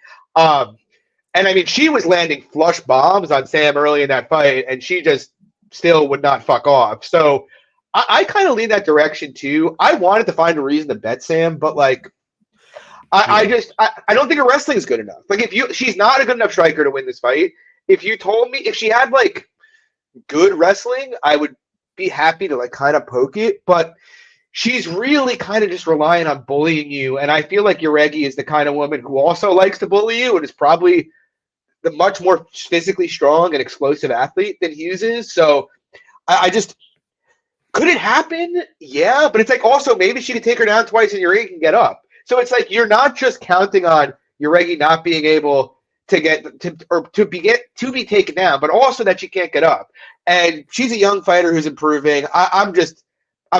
[SPEAKER 3] And I mean, she was landing flush bombs on Sam early in that fight, and she just still would not fuck off. So I kind of lean that direction too. I wanted to find a reason to bet Sam, but like, I don't think her wrestling is good enough. Like, she's not a good enough striker to win this fight. If you told me if she had like good wrestling, I would be happy to like kind of poke it, but she's really kind of just relying on bullying you. And I feel like Jauregui is the kind of woman who also likes to bully you and is probably the much more physically strong and explosive athlete than Hughes is. So I just, could it happen? Yeah, but it's like also maybe she could take her down twice and Jauregui can get up. So it's like you're not just counting on Jauregui not being able to be taken down, but also that she can't get up. And she's a young fighter who's improving. I'm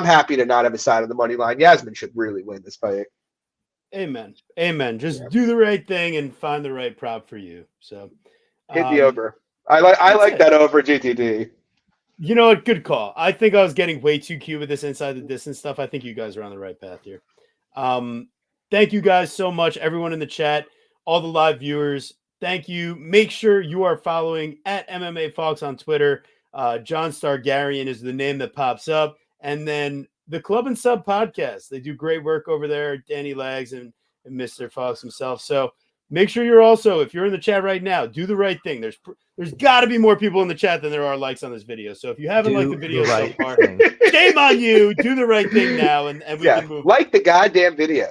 [SPEAKER 3] happy to not have a side on the money line. Yasmin should really win this fight.
[SPEAKER 1] Amen. Just do the right thing and find the right prop for you. So
[SPEAKER 3] hit the over. I like that over GTD.
[SPEAKER 1] You know what? Good call. I think I was getting way too cute with this inside the distance stuff. I think you guys are on the right path here. Thank you guys so much, everyone in the chat, all the live viewers. Thank you. Make sure you are following at MMA Fox on Twitter. John Stargarian is the name that pops up. And then the Club and Sub podcast. They do great work over there. Danny Lags and Mr. Fox himself. So make sure you're also, if you're in the chat right now, do the right thing. There's got to be more people in the chat than there are likes on this video. So if you haven't liked the video so far, shame on you. Do the right thing now, and we can move.
[SPEAKER 3] Like the goddamn video.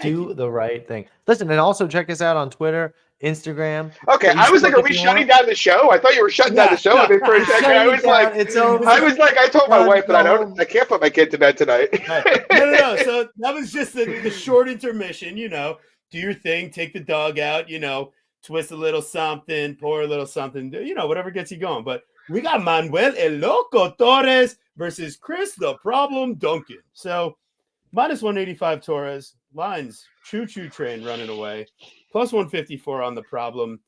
[SPEAKER 2] Do the right thing. Listen, and also check us out on Twitter Instagram.
[SPEAKER 3] Okay,
[SPEAKER 2] Facebook,
[SPEAKER 3] I was like, are we shutting down the show? I thought you were shutting down the show.
[SPEAKER 2] No,
[SPEAKER 3] I mean, for a second, I was like,
[SPEAKER 2] it's over.
[SPEAKER 3] I told my wife that I can't put my kid to bed tonight.
[SPEAKER 1] Right. No. So that was just the short intermission. Do your thing, take the dog out. Twist a little something, pour a little something. Whatever gets you going. But we got Manuel El Loco Torres versus Chris the Problem Duncan. So minus 185 Torres, lines choo-choo train running away, plus 154 on the problem.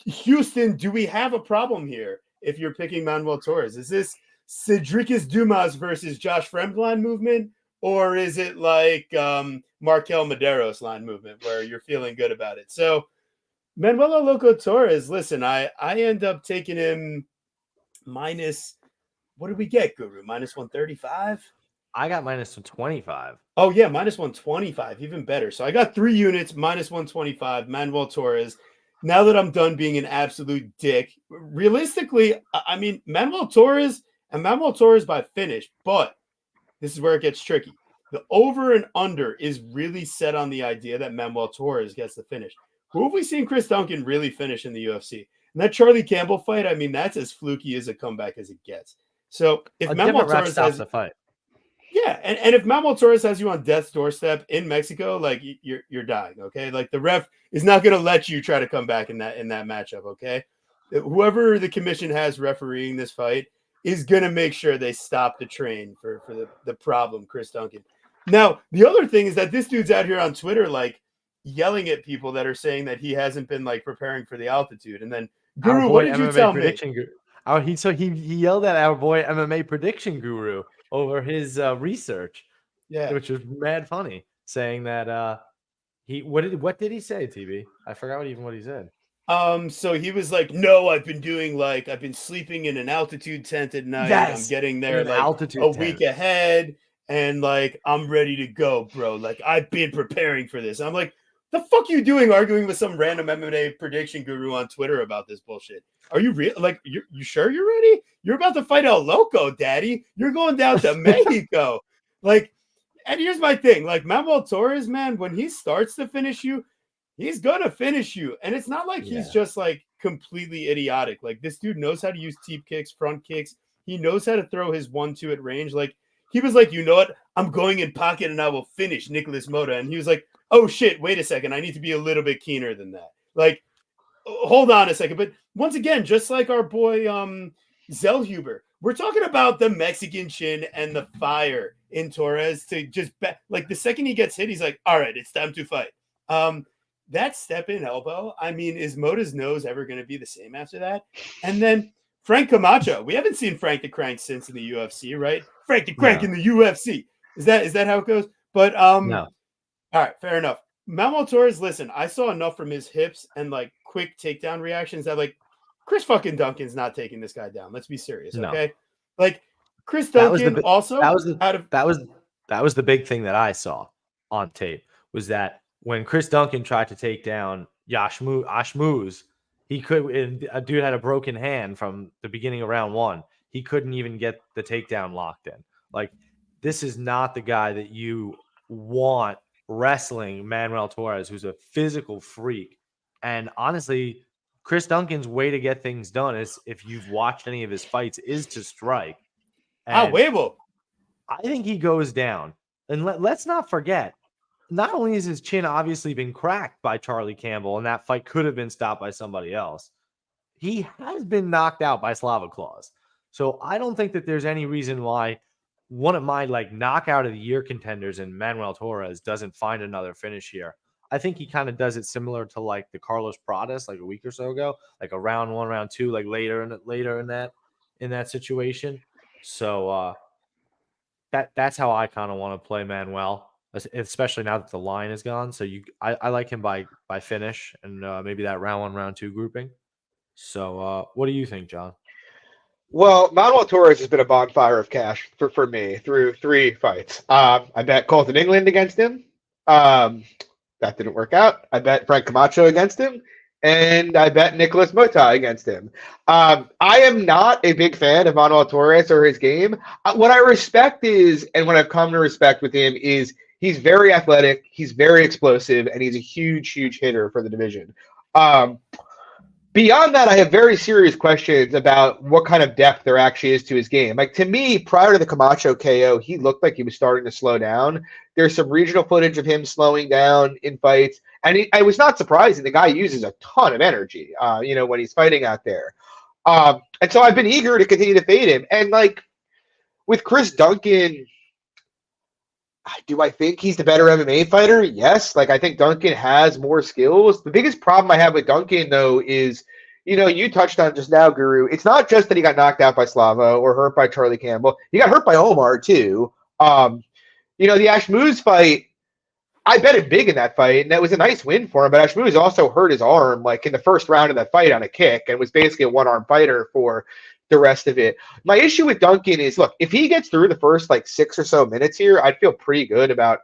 [SPEAKER 1] Houston, do we have a problem here if you're picking Manuel Torres? Is this Cedricus Dumas versus Josh Fremd line movement, or is it like Markel Maderos line movement where you're feeling good about it? So Manuel Loco Torres, listen, I end up taking him minus, what did we get, Guru? Minus 135?
[SPEAKER 2] I got minus 125.
[SPEAKER 1] Oh, yeah, minus 125, even better. So I got 3 units, minus 125, Manuel Torres. Now that I'm done being an absolute dick, realistically, I mean, Manuel Torres by finish, but this is where it gets tricky. The over and under is really set on the idea that Manuel Torres gets the finish. Who have we seen Chris Duncan really finish in the UFC? And that Charlie Campbell fight, I mean, that's as fluky as a comeback as it gets. So if Manuel Torres has
[SPEAKER 2] the fight.
[SPEAKER 1] Yeah, and if Manuel Torres has you on death's doorstep in Mexico, like you're dying, okay? Like the ref is not going to let you try to come back in that matchup, okay? Whoever the commission has refereeing this fight is going to make sure they stop the train for the problem, Chris Duncan. Now, the other thing is that this dude's out here on Twitter, like yelling at people that are saying that he hasn't been like preparing for the altitude. And then, Guru, what did you tell me?
[SPEAKER 2] He yelled at our boy MMA prediction guru over his research, which was mad funny, saying that what did he say, TB? I forgot what he said.
[SPEAKER 1] So he was like, no, I've been sleeping in an altitude tent at night.
[SPEAKER 2] Yes,
[SPEAKER 1] I'm getting there like a week ahead, and like I'm ready to go, bro. Like I've been preparing for this. I'm like, the fuck you doing arguing with some random MMA prediction guru on Twitter about this bullshit? Are you real? Like, you sure you're ready? You're about to fight El Loco, daddy. You're going down to Mexico. Like, and here's my thing. Like, Manuel Torres, man, when he starts to finish you, he's going to finish you. And it's not like he's just, like, completely idiotic. Like, this dude knows how to use teep kicks, front kicks. He knows how to throw his 1-2 at range. Like, he was like, you know what? I'm going in pocket and I will finish Nicholas Mota. And he was like, oh, shit, wait a second. I need to be a little bit keener than that. Like, hold on a second. But once again, just like our boy Zellhuber, we're talking about the Mexican chin and the fire in Torres to just like the second he gets hit, he's like, all right, it's time to fight. That step in elbow, I mean, is Mota's nose ever going to be the same after that? And then Frank Camacho, we haven't seen Frank the Crank since in the UFC, right? Frank the Crank in the UFC. Is that how it goes? But
[SPEAKER 2] no.
[SPEAKER 1] All right, fair enough. Manuel Torres, listen, I saw enough from his hips and like quick takedown reactions that like Chris fucking Duncan's not taking this guy down. Let's be serious, okay? Like Chris Duncan
[SPEAKER 2] that was the big thing that I saw on tape was that when Chris Duncan tried to take down Ashmuz, a dude had a broken hand from the beginning of round 1. He couldn't even get the takedown locked in. Like, this is not the guy that you want wrestling Manuel Torres, who's a physical freak. And honestly, Chris Duncan's way to get things done is, if you've watched any of his fights, is to strike. And I think he goes down. And let's not forget, not only has his chin obviously been cracked by Charlie Campbell, and that fight could have been stopped by somebody else, he has been knocked out by Slava Claus. So I don't think that there's any reason why one of my like knockout of the year contenders in Manuel Torres doesn't find another finish here. I think he kind of does it similar to like the Carlos Pradas like a week or so ago, like a round 1, round 2, like later in that situation. So that's how I kind of want to play Manuel, especially now that the line is gone. So I like him by finish and maybe that round 1, round 2 grouping. So what do you think, John?
[SPEAKER 3] Well, Manuel Torres has been a bonfire of cash for me through 3 fights. I bet Colton England against him. That didn't work out. I bet Frank Camacho against him. And I bet Nicholas Mota against him. I am not a big fan of Manuel Torres or his game. What I respect is, and what I've come to respect with him is, he's very athletic, he's very explosive, and he's a huge, huge hitter for the division. Beyond that, I have very serious questions about what kind of depth there actually is to his game. Like, to me, prior to the Camacho KO, he looked like he was starting to slow down. There's some regional footage of him slowing down in fights, and I was not surprising. The guy uses a ton of energy, when he's fighting out there. And so I've been eager to continue to fade him. And, like, with Chris Duncan, do I think he's the better MMA fighter? Yes. Like, I think Duncan has more skills. The biggest problem I have with Duncan, though, is, you touched on just now, Guru. It's not just that he got knocked out by Slava or hurt by Charlie Campbell. He got hurt by Omar, too. The Ashmouz fight, I bet it big in that fight, and that was a nice win for him. But Ashmouz also hurt his arm, like, in the first round of that fight on a kick, and was basically a one-arm fighter for the rest of it. My issue with Duncan is, look, if he gets through the first 6 or so minutes here, I'd feel pretty good about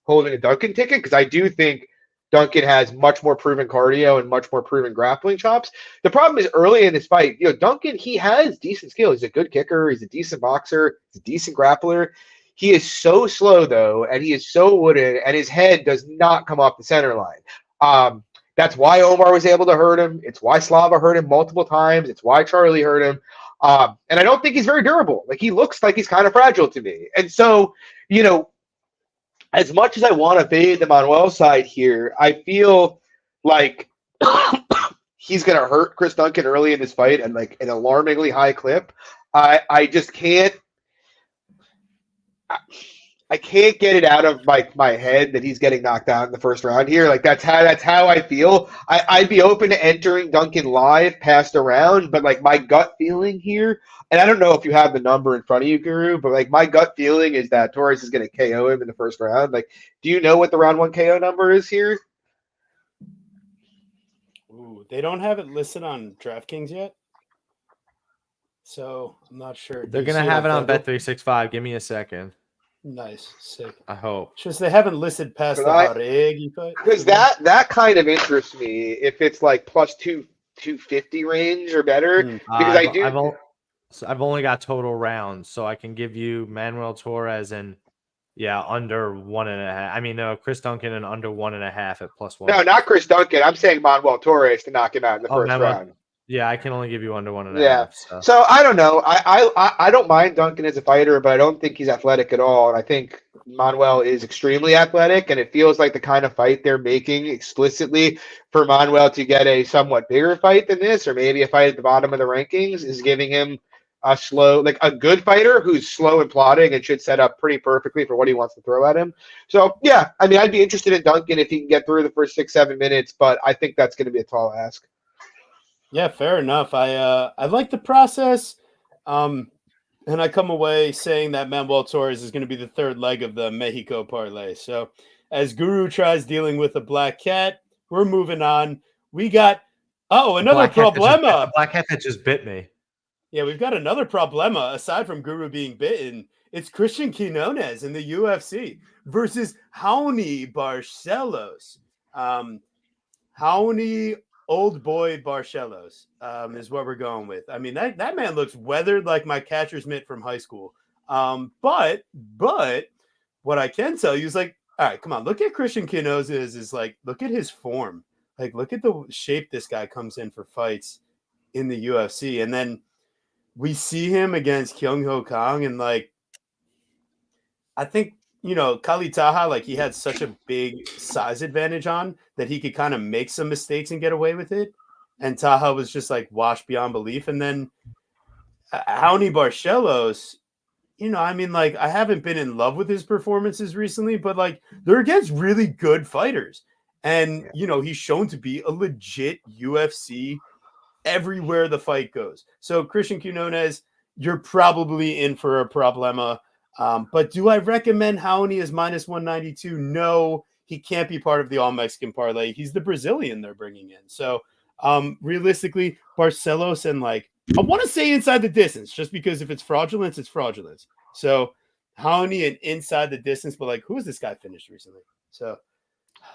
[SPEAKER 3] holding a Duncan ticket, because I do think Duncan has much more proven cardio and much more proven grappling chops. The problem is early in this fight, Duncan, he has decent skill. He's a good kicker. He's a decent boxer. He's a decent grappler. He is so slow, though, and he is so wooden, and his head does not come off the center line. That's why Omar was able to hurt him. It's why Slava hurt him multiple times. It's why Charlie hurt him. And I don't think he's very durable. Like, he looks like he's kind of fragile to me. And so, as much as I want to fade the Manuel side here, I feel like he's going to hurt Chris Duncan early in this fight at an alarmingly high clip. I just can't. I can't get it out of my head that he's getting knocked out in the first round here. Like, that's how I feel. I'd be open to entering Duncan live past a round, but my gut feeling here, and I don't know if you have the number in front of you, Guru, but my gut feeling is that Torres is going to KO him in the first round. Do you know what the round 1 KO number is here?
[SPEAKER 1] Ooh, they don't have it listed on DraftKings yet, so I'm not sure.
[SPEAKER 2] They're going to have it on Bet365. Give me a second.
[SPEAKER 1] Nice, sick.
[SPEAKER 2] I hope.
[SPEAKER 1] Just they haven't listed past the Haregi fight.
[SPEAKER 3] Because that kind of interests me if it's plus 250 range or better. Because
[SPEAKER 2] I've only got total rounds, so I can give you Manuel Torres and under 1.5. I mean, no, Chris Duncan and under 1.5 at +1.
[SPEAKER 3] No, not Chris Duncan. I'm saying Manuel Torres to knock him out in the first round.
[SPEAKER 2] Yeah, I can only give you under 1.5.
[SPEAKER 3] Yeah. So I don't know. I don't mind Duncan as a fighter, but I don't think he's athletic at all. And I think Manuel is extremely athletic, and it feels like the kind of fight they're making explicitly for Manuel to get a somewhat bigger fight than this, or maybe a fight at the bottom of the rankings, is giving him a good fighter who's slow and plodding and should set up pretty perfectly for what he wants to throw at him. So yeah, I mean, I'd be interested in Duncan if he can get through the first 6-7 minutes, but I think that's going to be a tall ask.
[SPEAKER 1] Yeah, fair enough. I like the process, and I come away saying that Manuel Torres is going to be the third leg of the Mexico parlay. So as Guru tries dealing with a black cat, we're moving on. We got another problema.
[SPEAKER 2] Black cat that just bit me.
[SPEAKER 1] Yeah, we've got another problema aside from Guru being bitten. It's Christian Quinones in the UFC versus Raoni Barcelos. Raoni Old boy Barcelos is what we're going with. I mean, that man looks weathered like my catcher's mitt from high school. But what I can tell you is all right, come on, look at Christian Quinones look at his form. Look at the shape this guy comes in for fights in the UFC. And then we see him against Kyung Ho Kang, and I think Kali Taha, he had such a big size advantage on that he could kind of make some mistakes and get away with it. And Taha was just washed beyond belief. And then Raoni Barcelos, I haven't been in love with his performances recently, but they're against really good fighters. And, he's shown to be a legit UFC everywhere the fight goes. So Christian Quinones, you're probably in for a problema. But do I recommend Raoni as -192? No, he can't be part of the all-Mexican parlay. He's the Brazilian they're bringing in. So realistically, Barcelos and I want to say inside the distance, just because if it's fraudulence, it's fraudulence. So Raoni and inside the distance, but who has this guy finished recently? So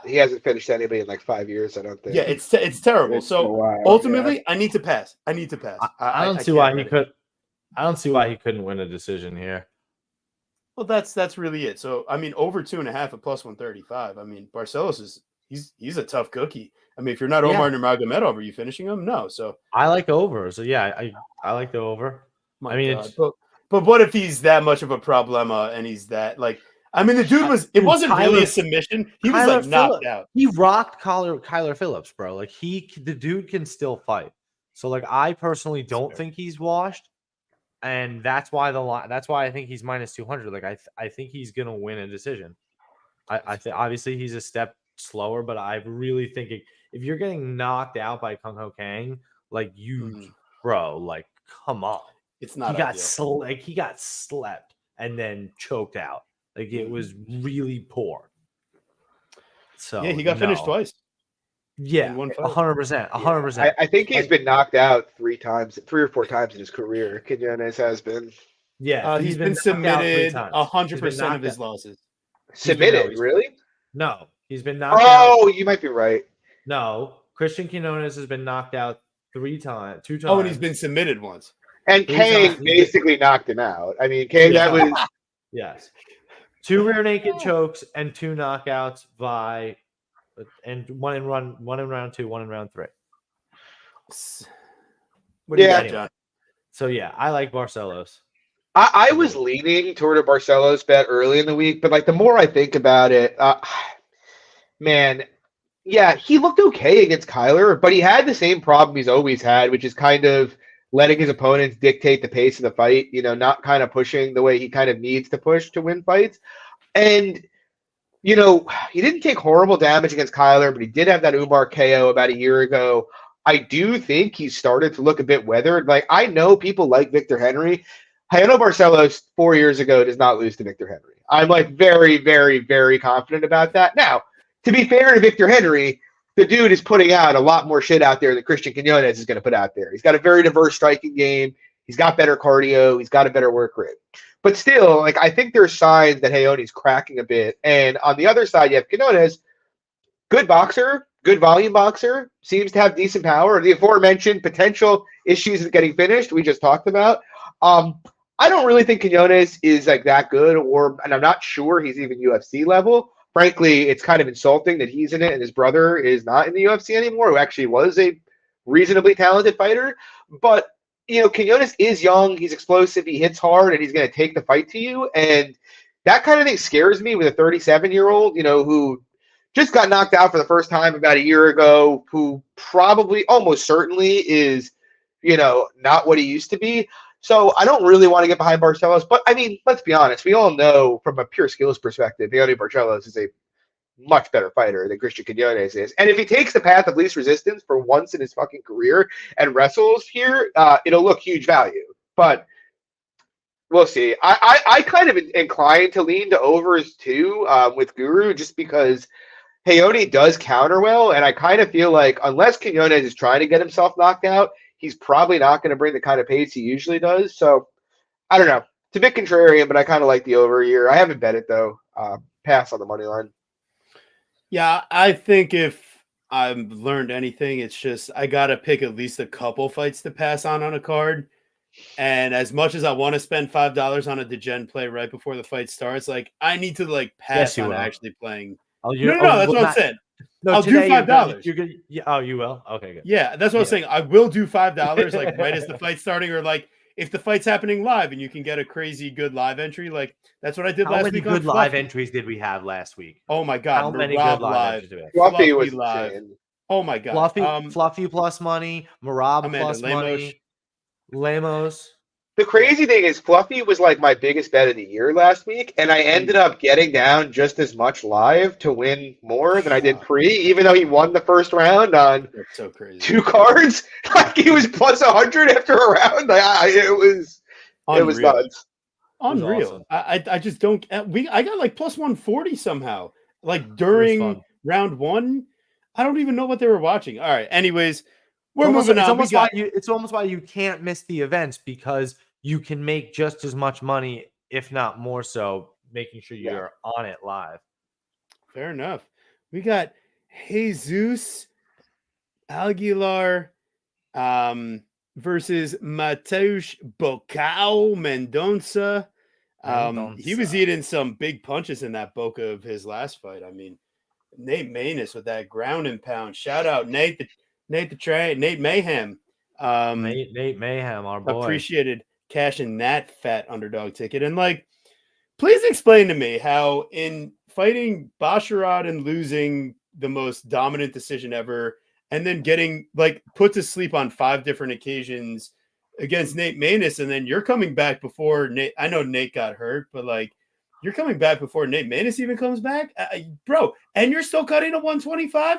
[SPEAKER 3] he hasn't finished anybody in 5 years, I don't think.
[SPEAKER 1] Yeah, it's terrible. So ultimately, I need to pass. I don't see why he could.
[SPEAKER 2] I don't see why he couldn't win a decision here.
[SPEAKER 1] Well, that's really it. So I mean, over 2.5 at +135. I mean, Barcelos he's a tough cookie. I mean, if you're not Omar Nurmagomedov, are you finishing him? No. So
[SPEAKER 2] I like over. So yeah, I like the over.
[SPEAKER 1] My God. But what if he's that much of a problema and he's that like? I mean, the dude wasn't really a submission. He was like knocked out.
[SPEAKER 2] He rocked Kyler Phillips, bro. Like the dude can still fight. So like, I personally don't think he's washed, and that's why I think he's minus 200. Like I think he's gonna win a decision. I think obviously he's a step slower, but I really think if you're getting knocked out by Kung Ho Kang, like bro, like come on.
[SPEAKER 1] It's not.
[SPEAKER 2] He got slept and then choked out. Like it was really poor. So
[SPEAKER 1] yeah, he got finished twice.
[SPEAKER 2] Yeah, 100%. 100%.
[SPEAKER 3] I think he's been knocked out 3 or 4 times in his career. Quinones has been.
[SPEAKER 2] Yeah,
[SPEAKER 1] he's been submitted 100% of his losses.
[SPEAKER 3] Submitted, really?
[SPEAKER 2] No, he's been knocked out.
[SPEAKER 3] Oh, you might be right.
[SPEAKER 2] No, Christian Quinones has been knocked out 2 times.
[SPEAKER 1] Oh, and he's been submitted once.
[SPEAKER 3] And Kang basically knocked him out. I mean, Kang, that was.
[SPEAKER 2] Yes. 2 rear naked chokes and 2 knockouts and one in round 2, one in round 3.
[SPEAKER 1] What do you got, John?
[SPEAKER 2] So yeah, I like Barcelos.
[SPEAKER 3] I was leaning toward a Barcelos bet early in the week, but like the more I think about it, man, yeah, he looked okay against Kyler, but he had the same problem he's always had, which is kind of letting his opponents dictate the pace of the fight, not kind of pushing the way he kind of needs to push to win fights. And, he didn't take horrible damage against Kyler, but he did have that Umar KO about a year ago. I do think he started to look a bit weathered. Like, I know people like Victor Henry. Hayano Barcelos 4 years ago does not lose to Victor Henry. I'm like very, very, very confident about that. Now, to be fair to Victor Henry, the dude is putting out a lot more shit out there than Christian Quinones is going to put out there. He's got a very diverse striking game. He's got better cardio. He's got a better work rate. But still, like, I think there's signs that Hayoni's cracking a bit. And on the other side, you have Quinones, good boxer, good volume boxer, seems to have decent power. The aforementioned potential issues with getting finished we just talked about. I don't really think Quinones is like that good, and I'm not sure he's even UFC level. Frankly, it's kind of insulting that he's in it and his brother is not in the UFC anymore, who actually was a reasonably talented fighter. But, Quinones is young, he's explosive, he hits hard, and he's going to take the fight to you. And that kind of thing scares me with a 37-year-old, who just got knocked out for the first time about a year ago, who probably almost certainly is, not what he used to be. So I don't really want to get behind Barcelos, but I mean, let's be honest. We all know from a pure skills perspective, Leone Barcelos is a much better fighter than Christian Quinones is. And if he takes the path of least resistance for once in his fucking career and wrestles here, it'll look huge value. But we'll see. I kind of inclined to lean to overs too with Guru just because Hayoni does counter well, and I kind of feel like unless Quinones is trying to get himself knocked out, he's probably not going to bring the kind of pace he usually does. So, I don't know. It's a bit contrarian, but I kind of like the over here. I haven't bet it, though. Pass on the money line.
[SPEAKER 1] Yeah, I think if I've learned anything, it's just I got to pick at least a couple fights to pass on a card. And as much as I want to spend $5 on a degen play right before the fight starts, like I need to like pass on actually playing. No, that's what I'm saying.
[SPEAKER 2] No,
[SPEAKER 1] I'll do $5.
[SPEAKER 2] You're gonna, yeah, oh, you will? Okay, good.
[SPEAKER 1] Yeah, that's what I'm saying. I will do $5, like right as the fight's starting, or like if the fight's happening live and you can get a crazy good live entry, like that's what I did last week.
[SPEAKER 2] How many good live entries did we have last week?
[SPEAKER 1] Oh my god,
[SPEAKER 2] how many good live entries did we have?
[SPEAKER 3] Fluffy was live.
[SPEAKER 1] Insane. Oh my god,
[SPEAKER 2] Fluffy plus money, Marab plus money, Lemos.
[SPEAKER 3] The crazy thing is Fluffy was like my biggest bet of the year last week, and I ended up getting down just as much live to win more than I did pre, even though he won the first round on
[SPEAKER 1] so crazy.
[SPEAKER 3] 2 cards. Like he was plus 100 after a round. Like, it was nuts.
[SPEAKER 1] Unreal. Awesome. I just don't. I got like plus 140 somehow. Like during round 1, I don't even know what they were watching. All right. Anyways, we're moving on.
[SPEAKER 2] It's almost why you can't miss the events because you can make just as much money, if not more so, making sure you're on it live.
[SPEAKER 1] Fair enough. We got Jesus Aguilar versus Mateusz Bocao Mendonça. He was eating some big punches in that Boca of his last fight. I mean, Nate Maness with that ground and pound. Shout out Nate Mayhem.
[SPEAKER 2] Nate Mayhem, our boy.
[SPEAKER 1] Appreciated cashing that fat underdog ticket. And like, please explain to me how in fighting Basharat and losing the most dominant decision ever, and then getting like put to sleep on 5 different occasions against Nate Maness, and then you're coming back before Nate. I know Nate got hurt, but like you're coming back before Nate Maness even comes back, bro. And you're still cutting a 125.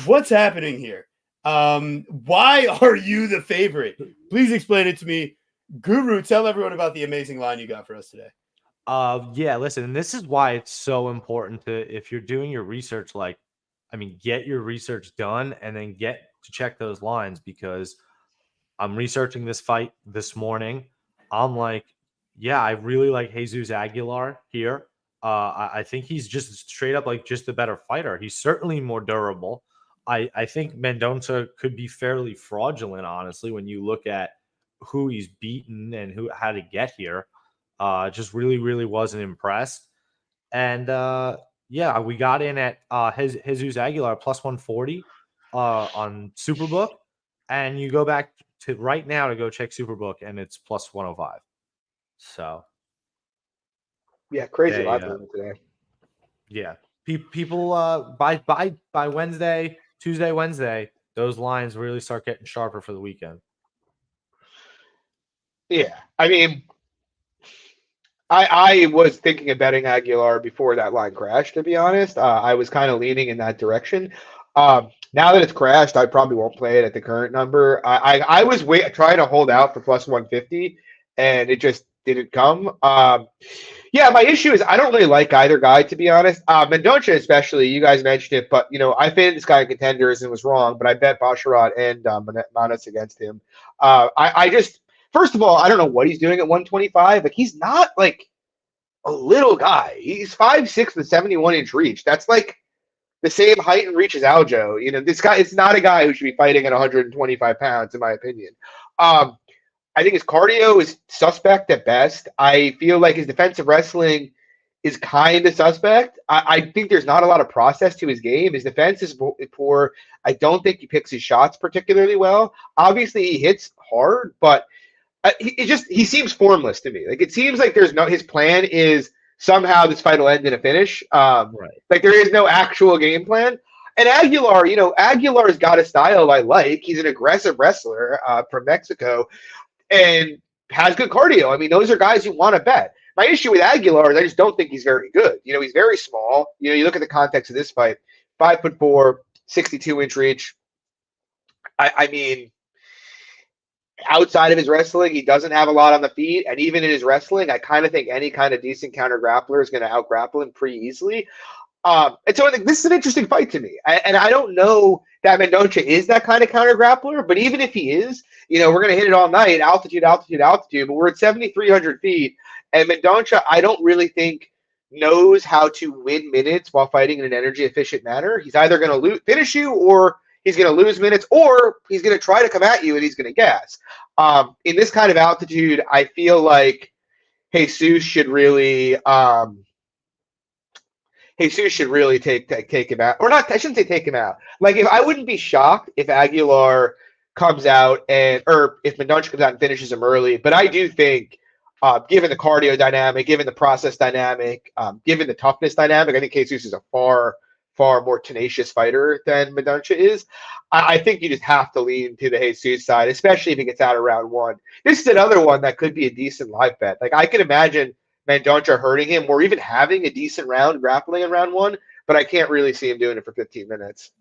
[SPEAKER 1] What's happening here? Why are you the favorite? Please explain it to me. Guru, tell everyone about the amazing line you got for us today.
[SPEAKER 2] Yeah, listen, and this is why it's so important to, if you're doing your research, like, I mean, get your research done and then get to check those lines, because I'm researching this fight this morning. I'm like, yeah, I really like Jesus Aguilar here. I think he's just straight up like just a better fighter. He's certainly more durable. I think Mendonça could be fairly fraudulent, honestly, when you look at who he's beaten and how to get here. Just really wasn't impressed. And yeah, we got in at Jesus Aguilar plus 140 on Superbook, and you go back to right now to go check Superbook, and it's plus 105. So
[SPEAKER 3] yeah, crazy live today.
[SPEAKER 2] Yeah, people by Wednesday, Tuesday, Wednesday, those lines really start getting sharper for the weekend.
[SPEAKER 3] Yeah, I mean, I was thinking of betting Aguilar before that line crashed, to be honest. I was kind of leaning in that direction. Now that it's crashed, I probably won't play it at the current number. I was trying to hold out for plus 150, and it just didn't come. Yeah, my issue is I don't really like either guy, to be honest. Mendonça especially, you guys mentioned it, but, I faded this guy in contenders and was wrong, but I bet Basharat and Manos against him. I just, first of all, I don't know what he's doing at 125. Like, he's not, like, a little guy. He's 5'6" with 71-inch reach. That's, like, the same height and reach as Aljo. This guy is not a guy who should be fighting at 125 pounds, in my opinion. I think his cardio is suspect at best. I feel like his defensive wrestling is kind of suspect. I think there's not a lot of process to his game. His defense is poor. I don't think he picks his shots particularly well. Obviously, he hits hard, but he seems formless to me. Like, it seems like his plan is somehow this fight will end in a finish. Right. Like, there is no actual game plan. And Aguilar, Aguilar's got a style I like. He's an aggressive wrestler from Mexico and has good cardio. I mean, those are guys you want to bet. My issue with Aguilar is I just don't think he's very good. He's very small. You look at the context of this fight, 5'4", 62-inch reach. I mean, outside of his wrestling, he doesn't have a lot on the feet. And even in his wrestling, I kind of think any kind of decent counter grappler is going to out-grapple him pretty easily. And so I think this is an interesting fight to me. And I don't know that Mendonça is that kind of counter grappler, but even if he is, we're going to hit it all night, altitude, but we're at 7,300 feet. And Mendonça, I don't really think knows how to win minutes while fighting in an energy efficient manner. He's either going to finish you, or he's going to lose minutes, or he's going to try to come at you and he's going to gas. In this kind of altitude, I feel like Jesus should really take him out. Or not, I shouldn't say take him out. Like, I wouldn't be shocked if Aguilar comes out or if Mendonça comes out and finishes him early. But I do think, given the cardio dynamic, given the process dynamic, given the toughness dynamic, I think Jesus is a far more tenacious fighter than Mendonça is. I think you just have to lean to the Jesus side, especially if he gets out of round one. This is another one that could be a decent live bet. Like, I can imagine Mendonça hurting him or even having a decent round grappling in round one, but I can't really see him doing it for 15 minutes.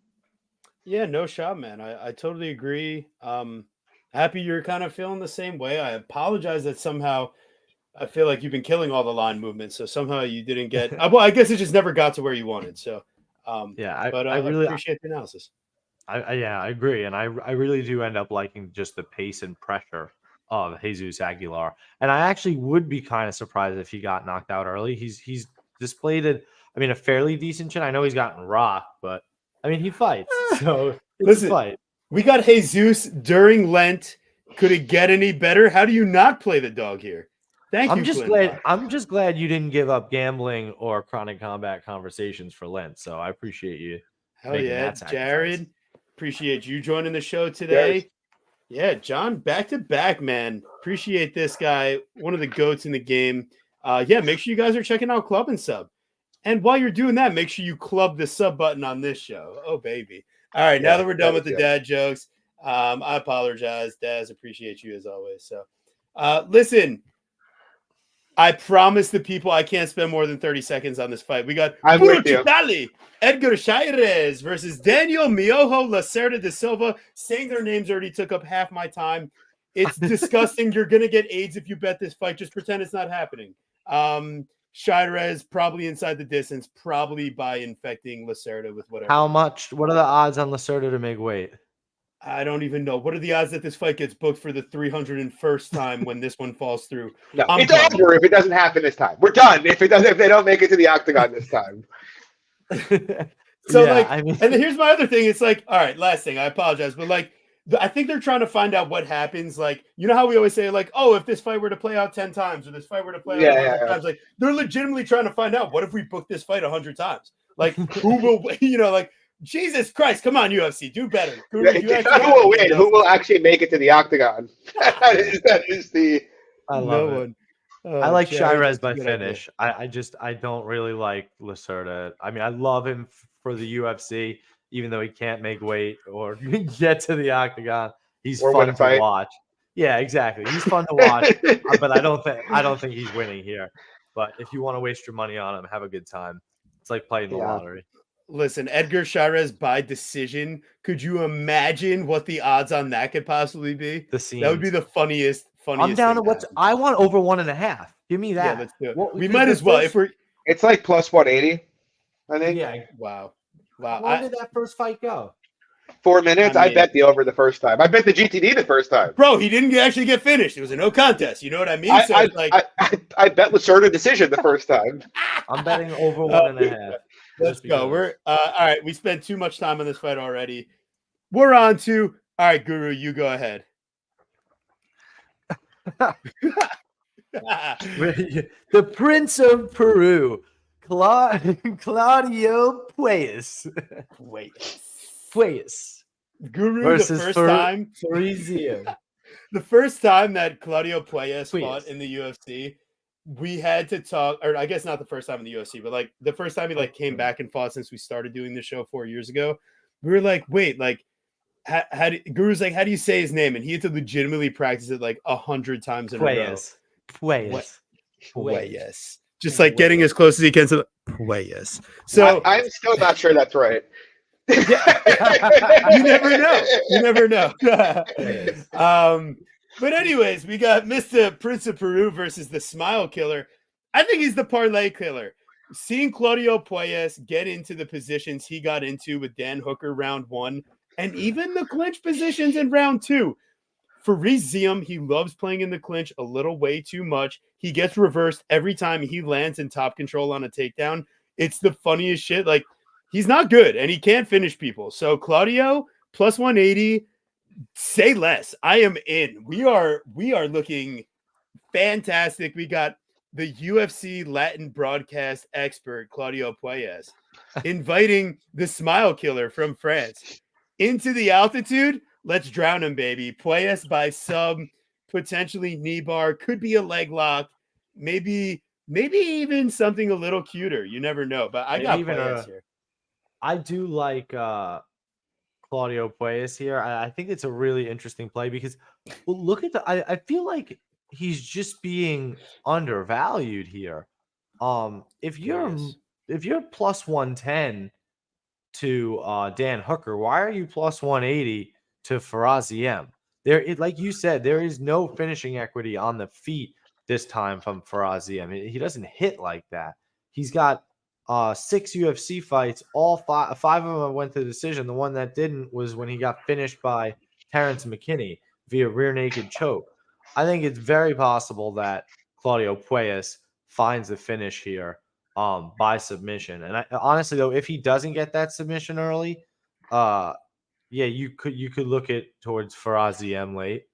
[SPEAKER 1] Yeah, no shot, man. I totally agree. Happy you're kind of feeling the same way. I apologize that somehow I feel like you've been killing all the line movements, so somehow you didn't get. Well, I guess it just never got to where you wanted. So,
[SPEAKER 2] yeah,
[SPEAKER 1] but I really appreciate the analysis.
[SPEAKER 2] I agree, and I really do end up liking just the pace and pressure of Jesus Aguilar, and I actually would be kind of surprised if he got knocked out early. He's displayed a fairly decent chin. I know he's gotten rocked, but I mean, he fights, so
[SPEAKER 1] listen, fight. We got Jesus during Lent. Could it get any better? How do you not play the dog here? Thank you, Clint.
[SPEAKER 2] I'm just glad you didn't give up gambling or chronic combat conversations for Lent. So I appreciate you.
[SPEAKER 1] Hell yeah,
[SPEAKER 2] that
[SPEAKER 1] Jared. Appreciate you joining the show today.
[SPEAKER 3] Yes.
[SPEAKER 1] Yeah, John, back to back, man. Appreciate this guy, one of the goats in the game. Yeah, make sure you guys are checking out Club and Sub. And while you're doing that, make sure you club the sub button on this show. Oh, baby. All right, now that we're done with the dad jokes, I apologize. Daz, appreciate you as always. So, listen, I promise the people I can't spend more than 30 seconds on this fight. We got Puro Chitali, Edgar Chairez versus Daniel Miojo Lacerda de Silva. Saying their names already took up half my time. It's disgusting. You're going to get AIDS if you bet this fight. Just pretend it's not happening. Chairez probably inside the distance, probably by infecting Lacerda with whatever.
[SPEAKER 2] How much? What are the odds on Lacerda to make weight?
[SPEAKER 1] I don't even know. What are the odds that this fight gets booked for the 301st time when this one falls through?
[SPEAKER 3] No, it's over if it doesn't happen this time. We're done if they don't make it to the octagon this time.
[SPEAKER 1] So and here's my other thing. It's like, all right, last thing. I apologize, but like, I think they're trying to find out what happens. Like, you know how we always say, like, oh, if this fight were to play out 10 times or this fight were to play out 100 times, like, they're legitimately trying to find out, what if we book this fight 100 times? Like, who will, like, Jesus Christ, come on, UFC, do better. Who
[SPEAKER 3] will win? Who will actually make it to the octagon? that is the.
[SPEAKER 2] I love it. I like Chairez by finish. I don't really like Lacerda. I mean, I love him for the UFC, even though he can't make weight or get to the octagon. He's fun to watch. Yeah, exactly. He's fun to watch, but I don't think he's winning here. But if you want to waste your money on him, have a good time. It's like playing the lottery.
[SPEAKER 1] Listen, Edgar Chairez by decision. Could you imagine what the odds on that could possibly be? That would be the funniest.
[SPEAKER 2] I'm down to I want over 1.5. Give me that.
[SPEAKER 1] Yeah, let's do it. We might as well.
[SPEAKER 3] It's like plus 180, I think.
[SPEAKER 2] Yeah.
[SPEAKER 1] Wow.
[SPEAKER 2] How long did that first fight go?
[SPEAKER 3] 4 minutes. I bet the over the first time. I bet the GTD the first time.
[SPEAKER 1] Bro, he didn't actually get finished. It was a no contest. You know what I mean?
[SPEAKER 3] I bet Lacerda decision the first time.
[SPEAKER 2] I'm betting over 1.5.
[SPEAKER 1] Let's go. We're all right. We spent too much time on this fight already. We're on to all right, Guru. You go ahead.
[SPEAKER 2] The Prince of Peru, Claudio Puelles.
[SPEAKER 1] Guru
[SPEAKER 2] versus
[SPEAKER 1] the first time. The first time that Claudio Puelles fought in the UFC, we had to talk, or I guess not the first time in the UFC, but like the first time he came back and fought since we started doing the show 4 years ago. We were like, wait, like Guru's like, how do you say his name? And he had to legitimately practice it like 100 times in a row. Puelles. Just like getting as close as he can to Puelles. So
[SPEAKER 3] I'm still not sure that's right.
[SPEAKER 1] You never know. But anyways, we got Mr. Prince of Peru versus the Smile Killer. I think he's the parlay killer. Seeing Claudio Puelles get into the positions he got into with Dan Hooker round 1, and even the clinch positions in round 2. For Ziem, he loves playing in the clinch a little way too much. He gets reversed every time he lands in top control on a takedown. It's the funniest shit. Like, he's not good, and he can't finish people. So Claudio, plus 180, say less. I am in. We are looking fantastic. We got the UFC Latin broadcast expert, Claudio Puelles, inviting the Smile Killer from France into the altitude. Let's drown him, baby. Puelles by sub, potentially knee bar, could be a leg lock, maybe even something a little cuter. You never know. But I got Puelles here.
[SPEAKER 2] I do like Claudio Puelles here. I think it's a really interesting play because look at I feel like he's just being undervalued here. If you're plus 110 to Dan Hooker, why are you plus 180 to Ziem? Like you said, there is no finishing equity on the feet this time from Ziem. He doesn't hit like that. He's got 6 UFC fights. All five of them went to decision. The one that didn't was when he got finished by Terrence McKinney via rear naked choke. I think it's very possible that Claudio Puelles finds the finish here by submission. And honestly, though, if he doesn't get that submission early, you could look at towards Ziem late.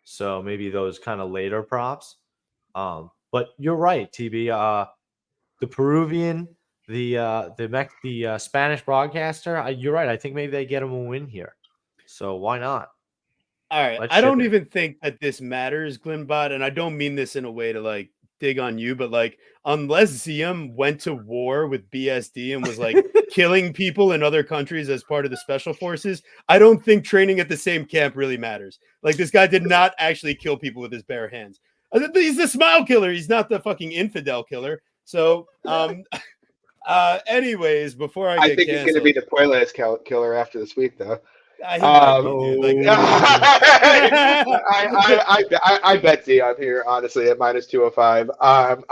[SPEAKER 2] So maybe those kind of later props. But you're right, TB. The Peruvian, the Spanish broadcaster. You're right. I think maybe they get him a win here. So why not?
[SPEAKER 1] All right. I don't even think that this matters, Glenbot, and I don't mean this in a way to like dig on you, but like unless Ziam went to war with BSD and was like killing people in other countries as part of the special forces, I don't think training at the same camp really matters. Like this guy did not actually kill people with his bare hands. He's the smile killer. He's not the fucking infidel killer. So, anyways, before I think
[SPEAKER 3] he's going to be the Puelas killer after this week, though.
[SPEAKER 1] I
[SPEAKER 3] bet Zion here, honestly, at -205.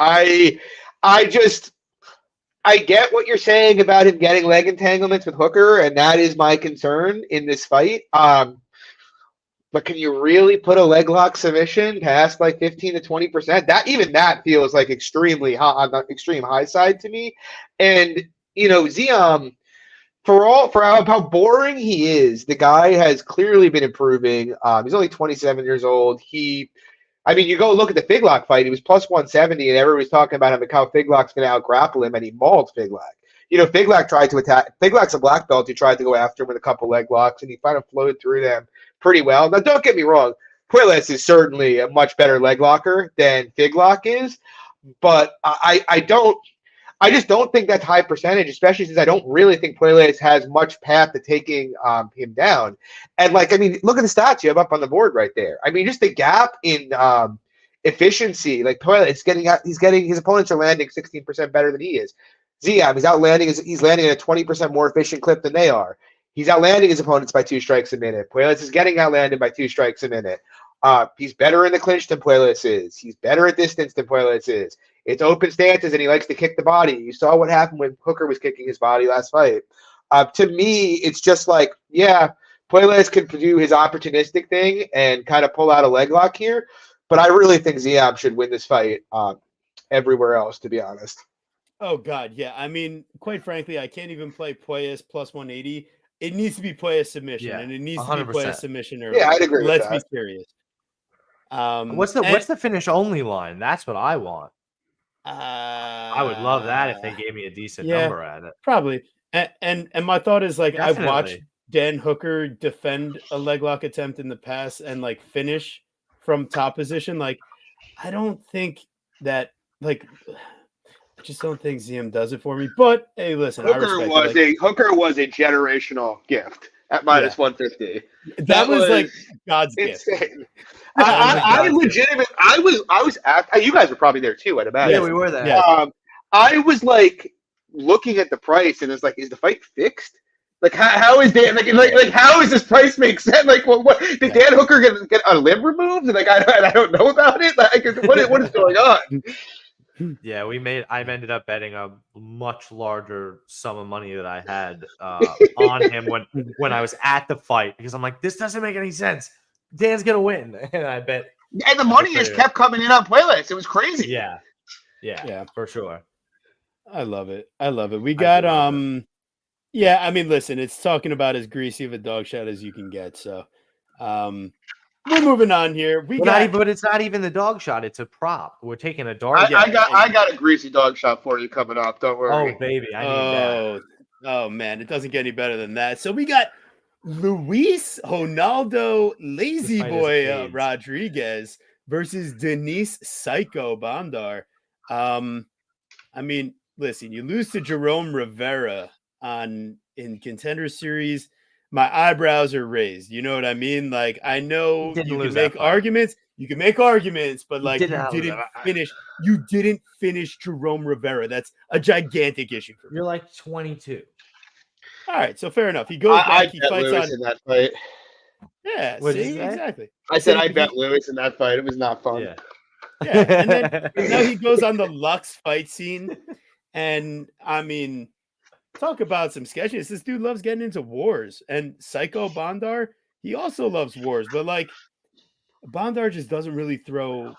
[SPEAKER 3] I get what you're saying about him getting leg entanglements with Hooker, and that is my concern in this fight. But can you really put a leg lock submission past like 15 to 20%? That feels like extremely high on the extreme high side to me. And Ziam, for how boring he is, the guy has clearly been improving. He's only 27 years old. You go look at the Figlock fight. He was plus 170, and everybody's talking about him and how Figlock's going to out-grapple him, and he mauled Figlock. Figlock tried to attack. Figlock's a black belt. He tried to go after him with a couple leg locks, and he kind of floated through them pretty well. Now, don't get me wrong. Puelas is certainly a much better leg locker than Figlock is, but I just don't think that's high percentage, especially since I don't really think Puelas has much path to taking him down. And look at the stats you have up on the board right there. Just the gap in efficiency. Like Puelas he's getting his opponents are landing 16% better than he is. Ziam, he's landing at a 20% more efficient clip than they are. He's outlanding his opponents by 2 strikes a minute. Puelas is getting outlanded by 2 strikes a minute. He's better in the clinch than Puelas is. He's better at distance than Puelas is. It's open stances, and he likes to kick the body. You saw what happened when Hooker was kicking his body last fight. To me, it's just like, yeah, Puelas can do his opportunistic thing and kind of pull out a leg lock here, but I really think Ziam should win this fight everywhere else, to be honest.
[SPEAKER 1] Oh, God, yeah. Quite frankly, I can't even play Puelas plus 180. It needs to be Puelas submission, and it needs 100%. To be Puelas submission early.
[SPEAKER 3] Yeah, I'd agree with that.
[SPEAKER 1] Let's be serious.
[SPEAKER 2] What's the finish only line? That's what I want. I would love that if they gave me a decent number at it.
[SPEAKER 1] Probably. And my thought is like I've watched Dan Hooker defend a leg lock attempt in the past and like finish from top position. Like I don't think that I just don't think Ziam does it for me. But hey, listen,
[SPEAKER 3] Hooker was a generational gift at -150.
[SPEAKER 1] That was like God's
[SPEAKER 3] insane.
[SPEAKER 1] gift.
[SPEAKER 3] I legitimately, was at. You guys were probably there too, I'd imagine.
[SPEAKER 2] Yeah, we were there.
[SPEAKER 3] Yeah. I was like looking at the price, and it's like, is the fight fixed? Like, how is Dan? Like, how is this price make sense? Like, what did Dan Hooker get a limb removed? And I don't know about it. Like, what is going on?
[SPEAKER 2] Yeah, I ended up betting a much larger sum of money that I had on him when I was at the fight because I'm like, this doesn't make any sense. Dan's gonna win, and I bet.
[SPEAKER 3] And the money just kept coming in on Puelas. It was crazy.
[SPEAKER 2] Yeah, for sure.
[SPEAKER 1] I love it. We got listen, it's talking about as greasy of a dog shot as you can get. So, we're moving on here.
[SPEAKER 2] But it's not even the dog shot. It's a prop. We're taking a dog.
[SPEAKER 3] I got a greasy dog shot for you coming up. Don't worry.
[SPEAKER 2] Oh baby, I need that.
[SPEAKER 1] Oh man, it doesn't get any better than that. So we got Luis Ronaldo Lazy Boy Rodriguez versus Denise Psycho Bandar. Listen, you lose to Jerome Rivera in Contender Series. My eyebrows are raised. You know what I mean? Like, I know you can make arguments. You can make arguments, but like you didn't finish Jerome Rivera. That's a gigantic issue for me.
[SPEAKER 2] You're like 22.
[SPEAKER 1] All right, so fair enough. He goes back. He fights
[SPEAKER 3] Lewis in that fight.
[SPEAKER 1] Yeah, exactly.
[SPEAKER 3] I said I bet Lewis in that fight. It was not fun.
[SPEAKER 1] Yeah, and then now he goes on the Lux fight scene, and talk about some sketchiness. This dude loves getting into wars, and Psycho Bandar, he also loves wars, but like Bandar just doesn't really throw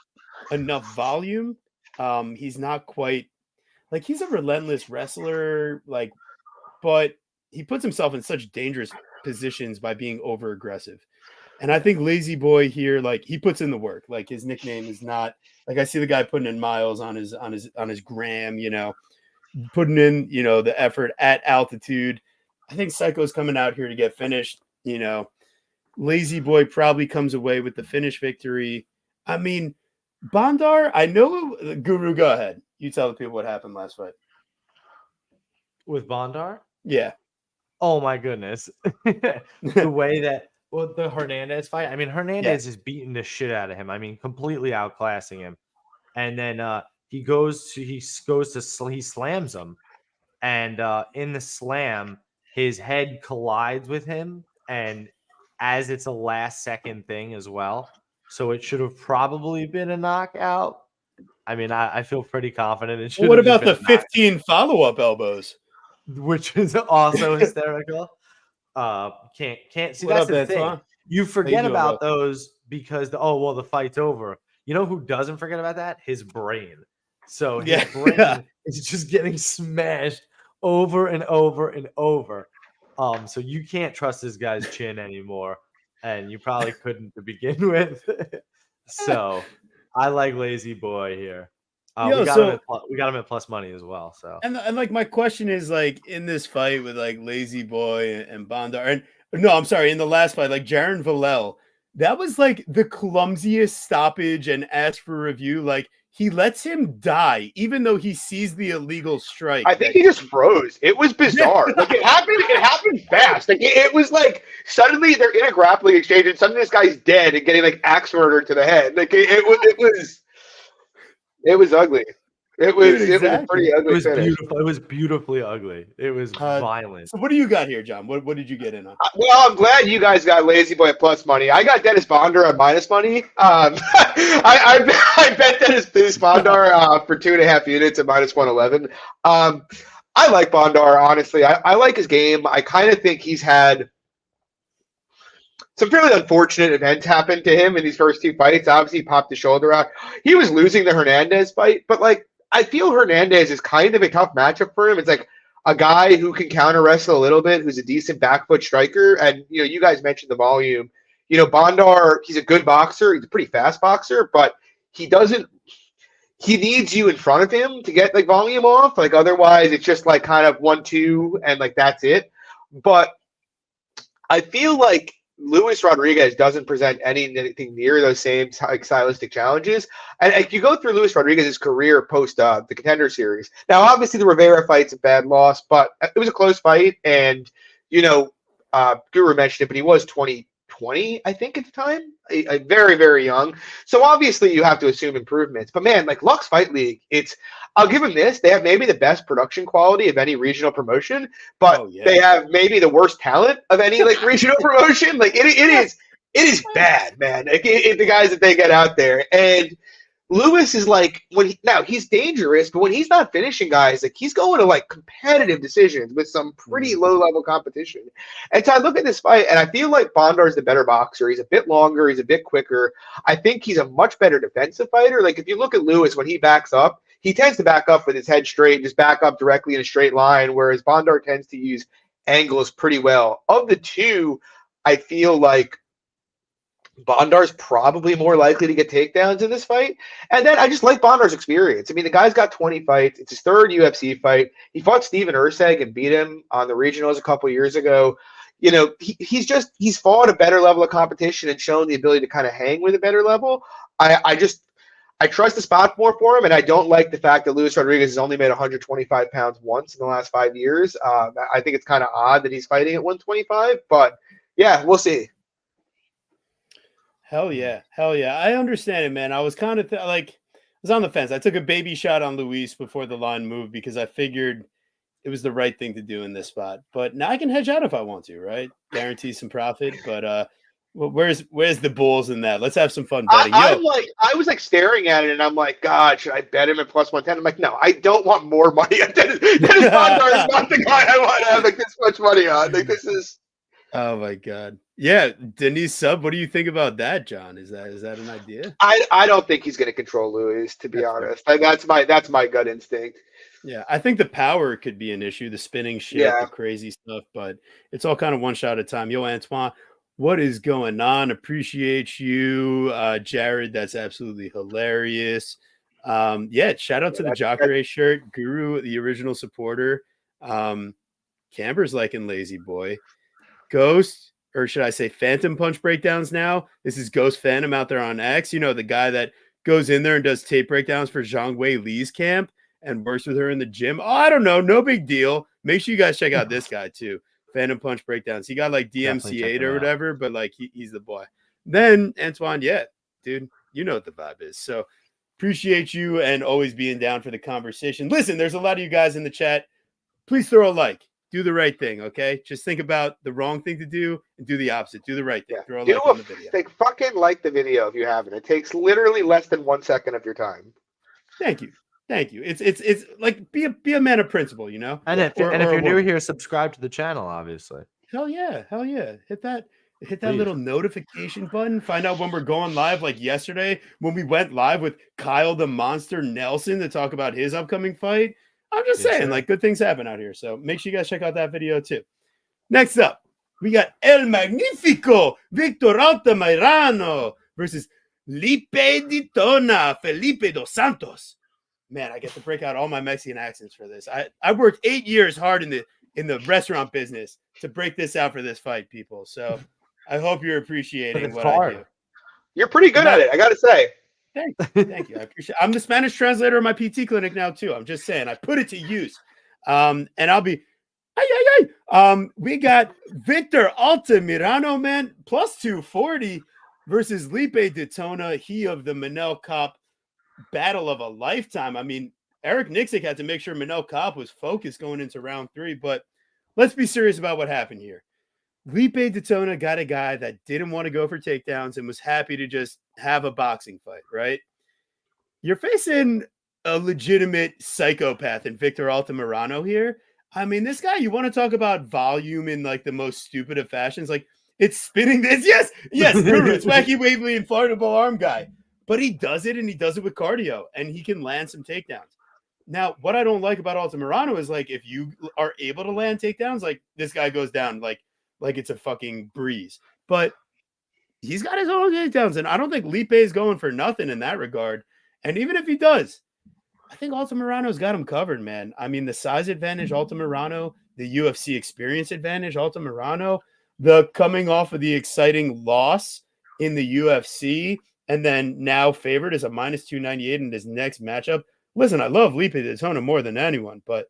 [SPEAKER 1] enough volume. He's not quite like he's a relentless wrestler, like, but he puts himself in such dangerous positions by being over aggressive. And I think Lazy Boy here, like he puts in the work. Like his nickname is not like I see the guy putting in miles on his gram, putting in, the effort at altitude. I think Psycho's coming out here to get finished. Lazy Boy probably comes away with the finish victory. I mean, Bondar, I know Guru, go ahead. You tell the people what happened last fight.
[SPEAKER 2] With Bondar?
[SPEAKER 1] Yeah.
[SPEAKER 2] Oh my goodness. The way that the Hernandez fight. I mean, Hernandez is beating the shit out of him. I mean, completely outclassing him. And then he slams him. And in the slam, his head collides with him. And as it's a last second thing as well. So it should have probably been a knockout. I mean, I feel pretty confident it should.
[SPEAKER 1] What about the 15 follow-up elbows?
[SPEAKER 2] Which is also hysterical. Can't see. That's the thing. You forget about those because the fight's over. You know who doesn't forget about that? His brain. So his brain is just getting smashed over and over and over. So you can't trust this guy's chin anymore, and you probably couldn't to begin with. So I like Lazy Boy here. We got him at plus money as well. So
[SPEAKER 1] and like my question is like in this fight with like Lazy Boy and Bondar, and no, I'm sorry, in the last fight, like Jaron Vallel, that was like the clumsiest stoppage and ask for review. Like he lets him die, even though he sees the illegal strike.
[SPEAKER 4] I think he just froze. It was bizarre. Like it happened fast. Like it was like suddenly they're in a grappling exchange and suddenly this guy's dead and getting like axe murdered to the head. Like it was ugly. It was a pretty ugly finish.
[SPEAKER 2] Beautiful. It was beautifully ugly. It was violent.
[SPEAKER 1] So what do you got here, John? What did you get in on?
[SPEAKER 4] Well, I'm glad you guys got Lazy Boy at plus money. I got Dennis Bondar at minus money. I bet Dennis Bondar for 2.5 units at minus 111. I like Bondar, honestly. I like his game. I kind of think he's had some fairly unfortunate events happen to him in these first two fights. Obviously, he popped his shoulder out. He was losing the Hernandez fight, but like I feel Hernandez is kind of a tough matchup for him. It's like a guy who can counter wrestle a little bit, who's a decent back foot striker. And you guys mentioned the volume. Bondar, he's a good boxer. He's a pretty fast boxer, but he needs you in front of him to get like volume off. Like otherwise, it's just like kind of 1-2 and like that's it. But I feel like Luis Rodriguez doesn't present anything near those same stylistic challenges. And if you go through Luis Rodriguez's career post the Contender Series, now obviously the Rivera fight's a bad loss, but it was a close fight. And Guru mentioned it, but he was 20, I think at the time, very, very young. So obviously you have to assume improvements. But man, like Lux Fight League, I'll give them this. They have maybe the best production quality of any regional promotion, but they have maybe the worst talent of any like regional promotion. Like it is bad, man. Like, the guys that they get out there. And Lewis is like now he's dangerous, but when he's not finishing guys, like he's going to like competitive decisions with some pretty low level competition. And so I look at this fight and I feel like Bondar is the better boxer. He's a bit longer, he's a bit quicker. I think he's a much better defensive fighter. Like if you look at Lewis when he backs up, he tends to back up with his head straight and just back up directly in a straight line, whereas Bondar tends to use angles pretty well. Of the two, I feel like Bondar's probably more likely to get takedowns in this fight. And then I just like Bondar's experience. I mean, the guy's got 20 fights. It's his third UFC fight. He fought Steven Erceg and beat him on the regionals a couple years ago. He's fought a better level of competition and shown the ability to kind of hang with a better level. I trust the spot more for him, and I don't like the fact that Luis Rodriguez has only made 125 pounds once in the last 5 years. I think it's kind of odd that he's fighting at 125, but yeah, we'll see.
[SPEAKER 1] Hell yeah. I understand it, man. I was kind of I was on the fence. I took a baby shot on Luis before the line moved because I figured it was the right thing to do in this spot. But now I can hedge out if I want to, right? Guarantee some profit. But where's the bulls in that? Let's have some fun betting.
[SPEAKER 4] I was like staring at it and I'm like, God, should I bet him at plus 110? I'm like, no, I don't want more money. Dennis Bondar is not the guy I want to have like this much money on. Like this is.
[SPEAKER 1] Oh my God. Yeah, Denise Sub. What do you think about that, John? Is that an idea?
[SPEAKER 4] I don't think he's going to control Luis, to be honest. That's my gut instinct.
[SPEAKER 1] Yeah, I think the power could be an issue, the spinning shit, the crazy stuff, but it's all kind of one shot at a time. Yo, Antoine, What is going on? Appreciate you, Jared. That's absolutely hilarious. Shout out to the Jacare shirt, Guru, the original supporter. Camber's liking Lazy Boy. Ghost, or should I say Phantom Punch breakdowns now? This is Ghost Phantom out there on X. You know, the guy that goes in there and does tape breakdowns for Zhang Wei Li's camp and works with her in the gym. Oh, I don't know. No big deal. Make sure you guys check out this guy too. Phantom Punch breakdowns. He got like DMC8 or whatever, but like he's the boy. Then Antoine, dude, you know what the vibe is. So appreciate you and always being down for the conversation. Listen, there's a lot of you guys in the chat. Please throw a like. Do the right thing, okay? Just think about the wrong thing to do and do the opposite. Do the right thing. Throw a like on the video.
[SPEAKER 4] Fucking like the video if you haven't. It takes literally less than 1 second of your time.
[SPEAKER 1] Thank you. It's like be a man of principle, you know.
[SPEAKER 2] And if you're new here, subscribe to the channel, obviously.
[SPEAKER 1] Hell yeah. Hit that little notification button. Find out when we're going live. Like yesterday, when we went live with Kyle the Monster Nelson to talk about his upcoming fight. I'm just saying, like, good things happen out here. So make sure you guys check out that video too. Next up, we got El Magnifico Victor Altamirano versus Lipe Di Tona Felipe dos Santos. Man, I get to break out all my Mexican accents for this. I worked 8 years hard in the restaurant business to break this out for this fight, people. So I hope you're appreciating what I do.
[SPEAKER 4] You're pretty good at it, I gotta say.
[SPEAKER 1] Thank you. I appreciate it. I'm the Spanish translator of my PT clinic now too. I'm just saying, I put it to use. And I'll be we got Victor Altamirano, man, plus 240 versus Lipe Di Tona, he of the Manel Cop battle of a lifetime. I mean, Eric Nixick had to make sure Manel Cop was focused going into round 3, but let's be serious about what happened here. Lipe Di Tona got a guy that didn't want to go for takedowns and was happy to just have a boxing fight, right? You're facing a legitimate psychopath in Victor Altamirano here. I mean, this guy, you want to talk about volume in like the most stupid of fashions. Like, it's spinning this. Yes, Guru, it's wacky, wavely, inflatable arm guy. But he does it, and he does it with cardio, and he can land some takedowns. Now, what I don't like about Altamirano is, like, if you are able to land takedowns, like, this guy goes down like it's a fucking breeze. But he's got his own takedowns, and I don't think Lipe is going for nothing in that regard. And even if he does, I think Altamirano's got him covered, man. I mean, the size advantage, Altamirano, the UFC experience advantage, Altamirano, the coming off of the exciting loss in the UFC, and then now favored as a minus 298 in his next matchup. Listen, I love Lipe Di Tona more than anyone, but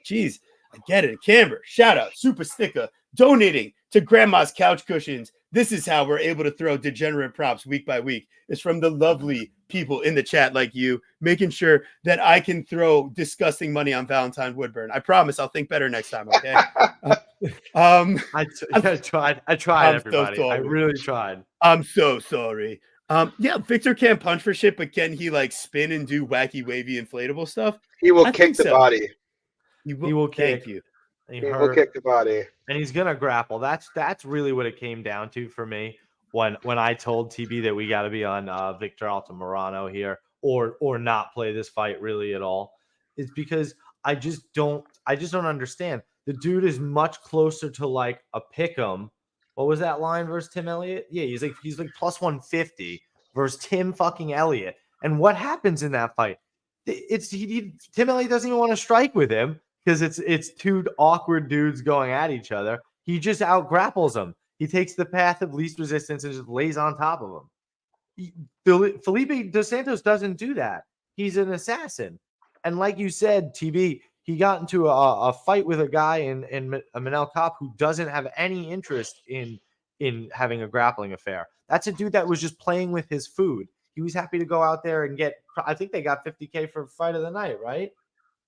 [SPEAKER 1] geez, I get it. Camber, shout out, Super Sticker, donating to Grandma's Couch Cushions. This is how we're able to throw degenerate props week by week. It's from the lovely people in the chat like you, making sure that I can throw disgusting money on Valentine Woodburn. I promise I'll think better next time, okay?
[SPEAKER 2] I tried, everybody.
[SPEAKER 1] So
[SPEAKER 2] I really tried.
[SPEAKER 1] I'm so sorry. Victor can't punch for shit, but can he like spin and do wacky, wavy, inflatable stuff?
[SPEAKER 4] He will kick the body.
[SPEAKER 1] He will kick.
[SPEAKER 2] Thank you.
[SPEAKER 4] He will kick the body,
[SPEAKER 2] and he's gonna grapple. That's really what it came down to for me when I told TB that we got to be on Victor Altamirano here or not play this fight really at all. It's because I just don't understand. The dude is much closer to like a pick'em. What was that line versus Tim Elliott? Yeah, he's like plus 150 versus Tim fucking Elliott. And what happens in that fight? Tim Elliott doesn't even want to strike with him because it's two awkward dudes going at each other. He just out grapples them. He takes the path of least resistance and just lays on top of him. Felipe dos Santos doesn't do that. He's an assassin. And like you said, TB, he got into a fight with a guy in Manel Cop who doesn't have any interest in having a grappling affair. That's a dude that was just playing with his food. He was happy to go out there and get, I think they got $50K for fight of the night, right?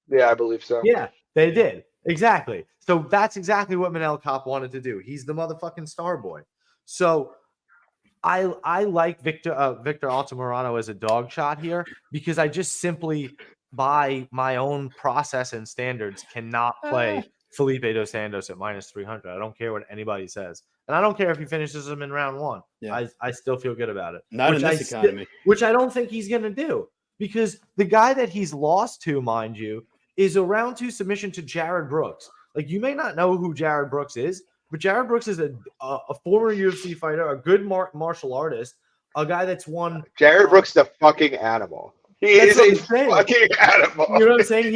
[SPEAKER 4] Yeah, I believe so.
[SPEAKER 2] Yeah, they did. Exactly. So that's exactly what Manel Cop wanted to do. He's the motherfucking star boy. So I like Victor Altamirano as a dog shot here because I just simply, by my own process and standards, cannot play Felipe dos Santos at minus 300. I don't care what anybody says. And I don't care if he finishes him in round 1. Yeah. I still feel good about it.
[SPEAKER 1] Not in this economy.
[SPEAKER 2] Which I don't think he's going to do because the guy that he's lost to, mind you, is a round 2 submission to Jared Brooks. Like, you may not know who Jared Brooks is, But Jared Brooks is a former UFC fighter, a good martial artist, a guy that's won.
[SPEAKER 4] Jared Brooks is a fucking animal. He is a fucking animal.
[SPEAKER 2] You know what I'm saying?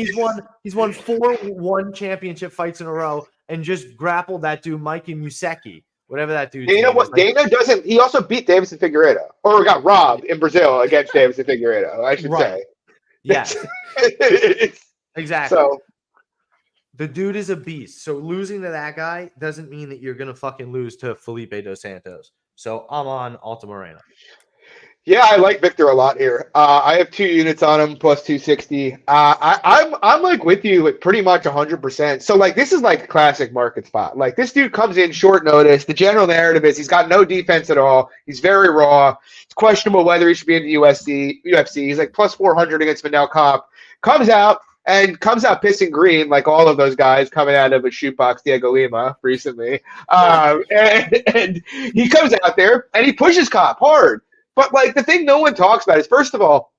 [SPEAKER 2] He's won 4 championship fights in a row and just grappled that dude, Mikey Museki, whatever that dude.
[SPEAKER 4] Dana doesn't. He also beat Davidson Figueiredo, or got robbed in Brazil against Davidson Figueiredo, I should say.
[SPEAKER 2] Yes. Exactly.
[SPEAKER 4] So
[SPEAKER 2] the dude is a beast. So losing to that guy doesn't mean that you're gonna fucking lose to Felipe Dos Santos. So I'm on Alta Moreno.
[SPEAKER 4] Yeah, I like Victor a lot here. I have 2 units on him plus 260. I'm like with you at pretty much 100%. So like this is like classic market spot. Like this dude comes in short notice. The general narrative is he's got no defense at all. He's very raw. It's questionable whether he should be in the UFC. He's like plus 400 against Manel Kape. Comes out pissing green like all of those guys coming out of a shootbox Diego Lima recently. And he comes out there and he pushes Kape hard. But like the thing no one talks about is, first of all,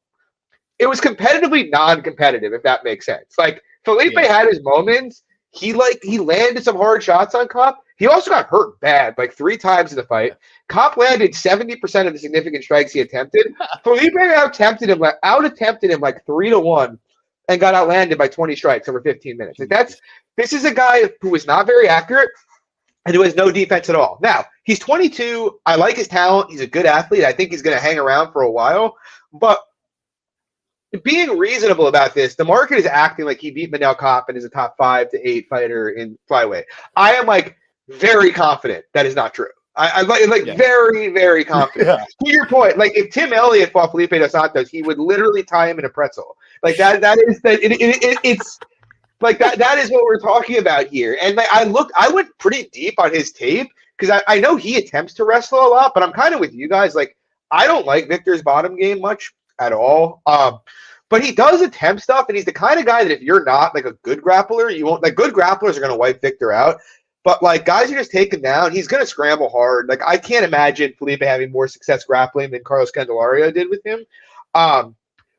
[SPEAKER 4] it was competitively non-competitive, if that makes sense. Like Felipe had his moments. He landed some hard shots on Kape. He also got hurt bad, like 3 times in the fight. Kape landed 70% of the significant strikes he attempted. Felipe out-attempted him like 3-1 and got outlanded by 20 strikes over 15 minutes. Like this is a guy who is not very accurate and who has no defense at all. Now, he's 22. I like his talent. He's a good athlete. I think he's going to hang around for a while. But being reasonable about this, the market is acting like he beat Manel Kape and is a top 5 to 8 fighter in flyweight. I am like very confident that is not true. I'm very, very confident. To your point, like if Tim Elliott fought Felipe Dos Santos, he would literally tie him in a pretzel. Like it's like that is what we're talking about here. And like I went pretty deep on his tape because I know he attempts to wrestle a lot, but I'm kind of with you guys. Like I don't like Victor's bottom game much at all. But he does attempt stuff, and he's the kind of guy that if you're not like a good grappler, you won't. Like good grapplers are going to wipe Victor out. But like guys who just take him down, he's going to scramble hard. Like I can't imagine Felipe having more success grappling than Carlos Candelario did with him.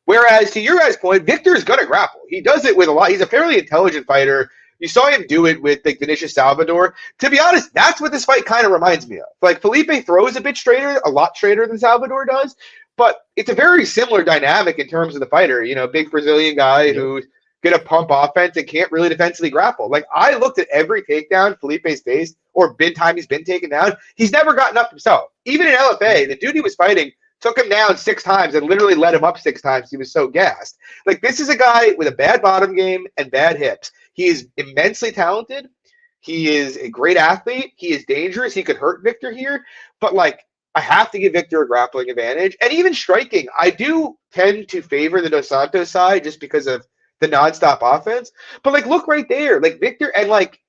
[SPEAKER 4] Whereas to your guys' point, Victor is going to grapple. He does it with a lot. He's a fairly intelligent fighter. You saw him do it with like Vinicius Salvador. To be honest, that's what this fight kind of reminds me of. Like Felipe throws a bit straighter, a lot straighter than Salvador does, but it's a very similar dynamic in terms of the fighter. You know, big Brazilian guy who's going to pump offense and can't really defensively grapple. Like I looked at every takedown Felipe's faced or time he's been taken down. He's never gotten up himself. Even in LFA, the dude he was fighting took him down 6 times and literally let him up 6 times. He was so gassed. Like this is a guy with a bad bottom game and bad hips. He is immensely talented. He is a great athlete. He is dangerous. He could hurt Victor here. But like I have to give Victor a grappling advantage. And even striking, I do tend to favor the Dos Santos side just because of the nonstop offense. But like look right there. Like Victor and like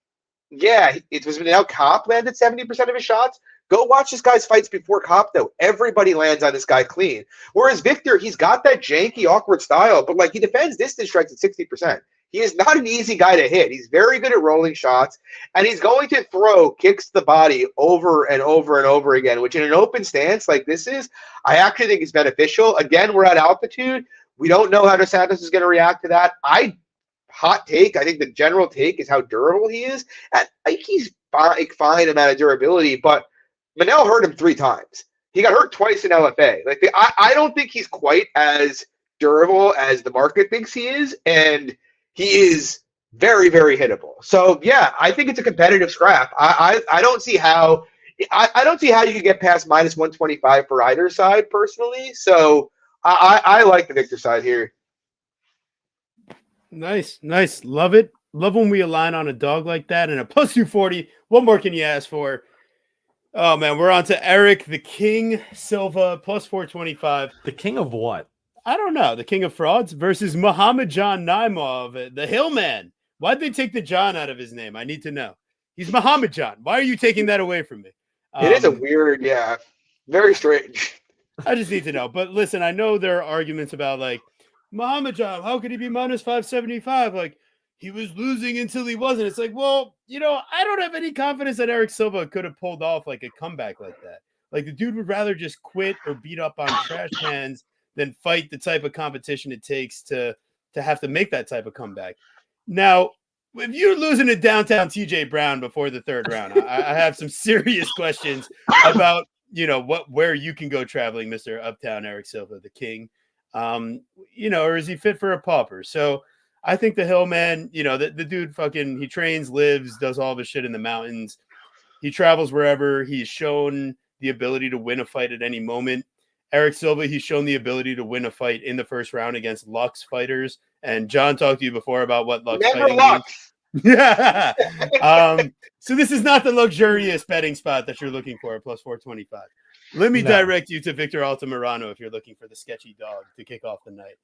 [SPEAKER 4] it was now Kape landed 70% of his shots. Go watch this guy's fights before Kape, though. Everybody lands on this guy clean. Whereas Victor, he's got that janky, awkward style, but like he defends distance strikes at 60%. He is not an easy guy to hit. He's very good at rolling shots, and he's going to throw kicks to the body over and over and over again, which in an open stance like this is, I actually think is beneficial. Again, we're at altitude. We don't know how Dos Santos is going to react to that. Hot take, I think the general take is how durable he is. And I think he's fine amount of durability, but Manel hurt him 3 times. He got hurt twice in LFA. Like I don't think he's quite as durable as the market thinks he is, and he is very, very hittable. So yeah, I think it's a competitive scrap. I don't see how I don't see how you could get past minus 125 for either side personally. So I like the Victor side here.
[SPEAKER 1] Nice. Love it. Love when we align on a dog like that. And a plus 240. What more can you ask for? Oh, man, we're on to Eric the King Silva, plus 425.
[SPEAKER 2] The king of what?
[SPEAKER 1] I don't know. The king of frauds versus Muhammad John Naimov, the Hillman. Why'd they take the John out of his name? I need to know. He's Muhammad John. Why are you taking that away from me?
[SPEAKER 4] It is a weird, very strange.
[SPEAKER 1] I just need to know. But listen, I know there are arguments about, like, Muhammad John, how could he be minus 575? Like, he was losing until he wasn't. It's like, well, I don't have any confidence that Eric Silva could have pulled off like a comeback like that. Like the dude would rather just quit or beat up on trash cans than fight the type of competition it takes to have to make that type of comeback. Now, if you're losing to downtown TJ Brown before the third round, I have some serious questions about, where you can go traveling, Mr. Uptown Eric Silva, the king. Or is he fit for a pauper? So I think the hill man, the dude he trains, lives, does all of his shit in the mountains. He travels wherever. He's shown the ability to win a fight at any moment. Eric Silva, he's shown the ability to win a fight in the first round against Lux fighters. And John talked to you before about what Lux fighting means. Yeah. So this is not the luxurious betting spot that you're looking for at plus 425. Let me direct you to Victor Altamirano if you're looking for the sketchy dog to kick off the night.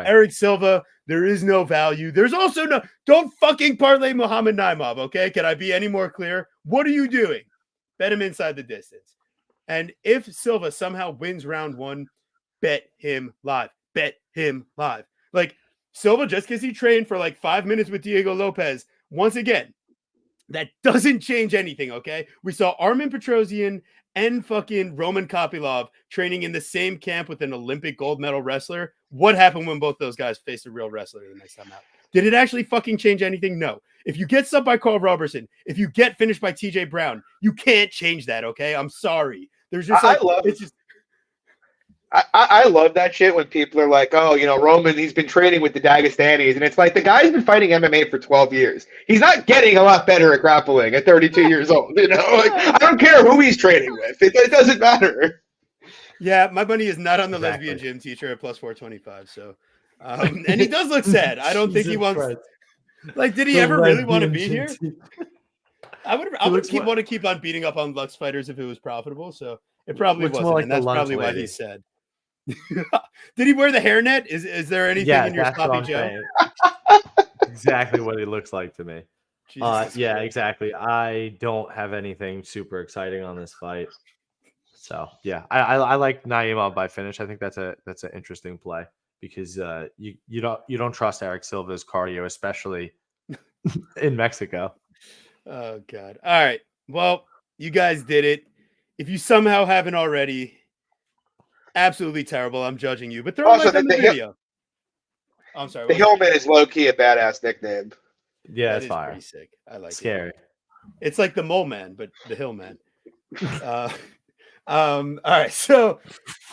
[SPEAKER 1] Eric Silva, there is no value. There's also don't fucking parlay Muhammad Naimov, okay? Can I be any more clear? What are you doing? Bet him inside the distance. And if Silva somehow wins round 1, bet him live. Bet him live. Like, Silva, just because he trained for like 5 minutes with Diego Lopez, once again, that doesn't change anything, okay? We saw Armin Petrosian and fucking Roman Kopylov training in the same camp with an Olympic gold medal wrestler. What happened when both those guys faced a real wrestler the next time out? Did it actually fucking change anything? No. If you get subbed by Carl Robertson, if you get finished by TJ Brown, you can't change that, okay? I'm sorry. There's just
[SPEAKER 4] I love that shit when people are like, oh, Roman, he's been training with the Dagestanis. And it's like, the guy's been fighting MMA for 12 years. He's not getting a lot better at grappling at 32 years old. Like, I don't care who he's training with. It doesn't matter.
[SPEAKER 1] Yeah, my money is not on the lesbian gym teacher at plus 425. So, and he does look sad. I don't think he wants. Christ. Like, did he ever really want to be here? I would want to keep on beating up on Lux fighters if it was profitable. So it probably wasn't, and that's probably why he's sad. Did he wear the hairnet? Is there anything in your sloppy Joe?
[SPEAKER 2] Exactly what he looks like to me. Yeah, exactly. I don't have anything super exciting on this fight. So yeah, I like Naimov by finish. I think that's an interesting play because you don't trust Eric Silva's cardio, especially in Mexico.
[SPEAKER 1] Oh God! All right, well, you guys did it. If you somehow haven't already, absolutely terrible. I'm judging you, but throw a like on the video. I'm sorry.
[SPEAKER 4] The Hillman is low key a badass nickname.
[SPEAKER 2] Yeah, it's
[SPEAKER 1] pretty sick. I like
[SPEAKER 2] scary.
[SPEAKER 1] It's like the Mole Man, but the Hillman. All right, so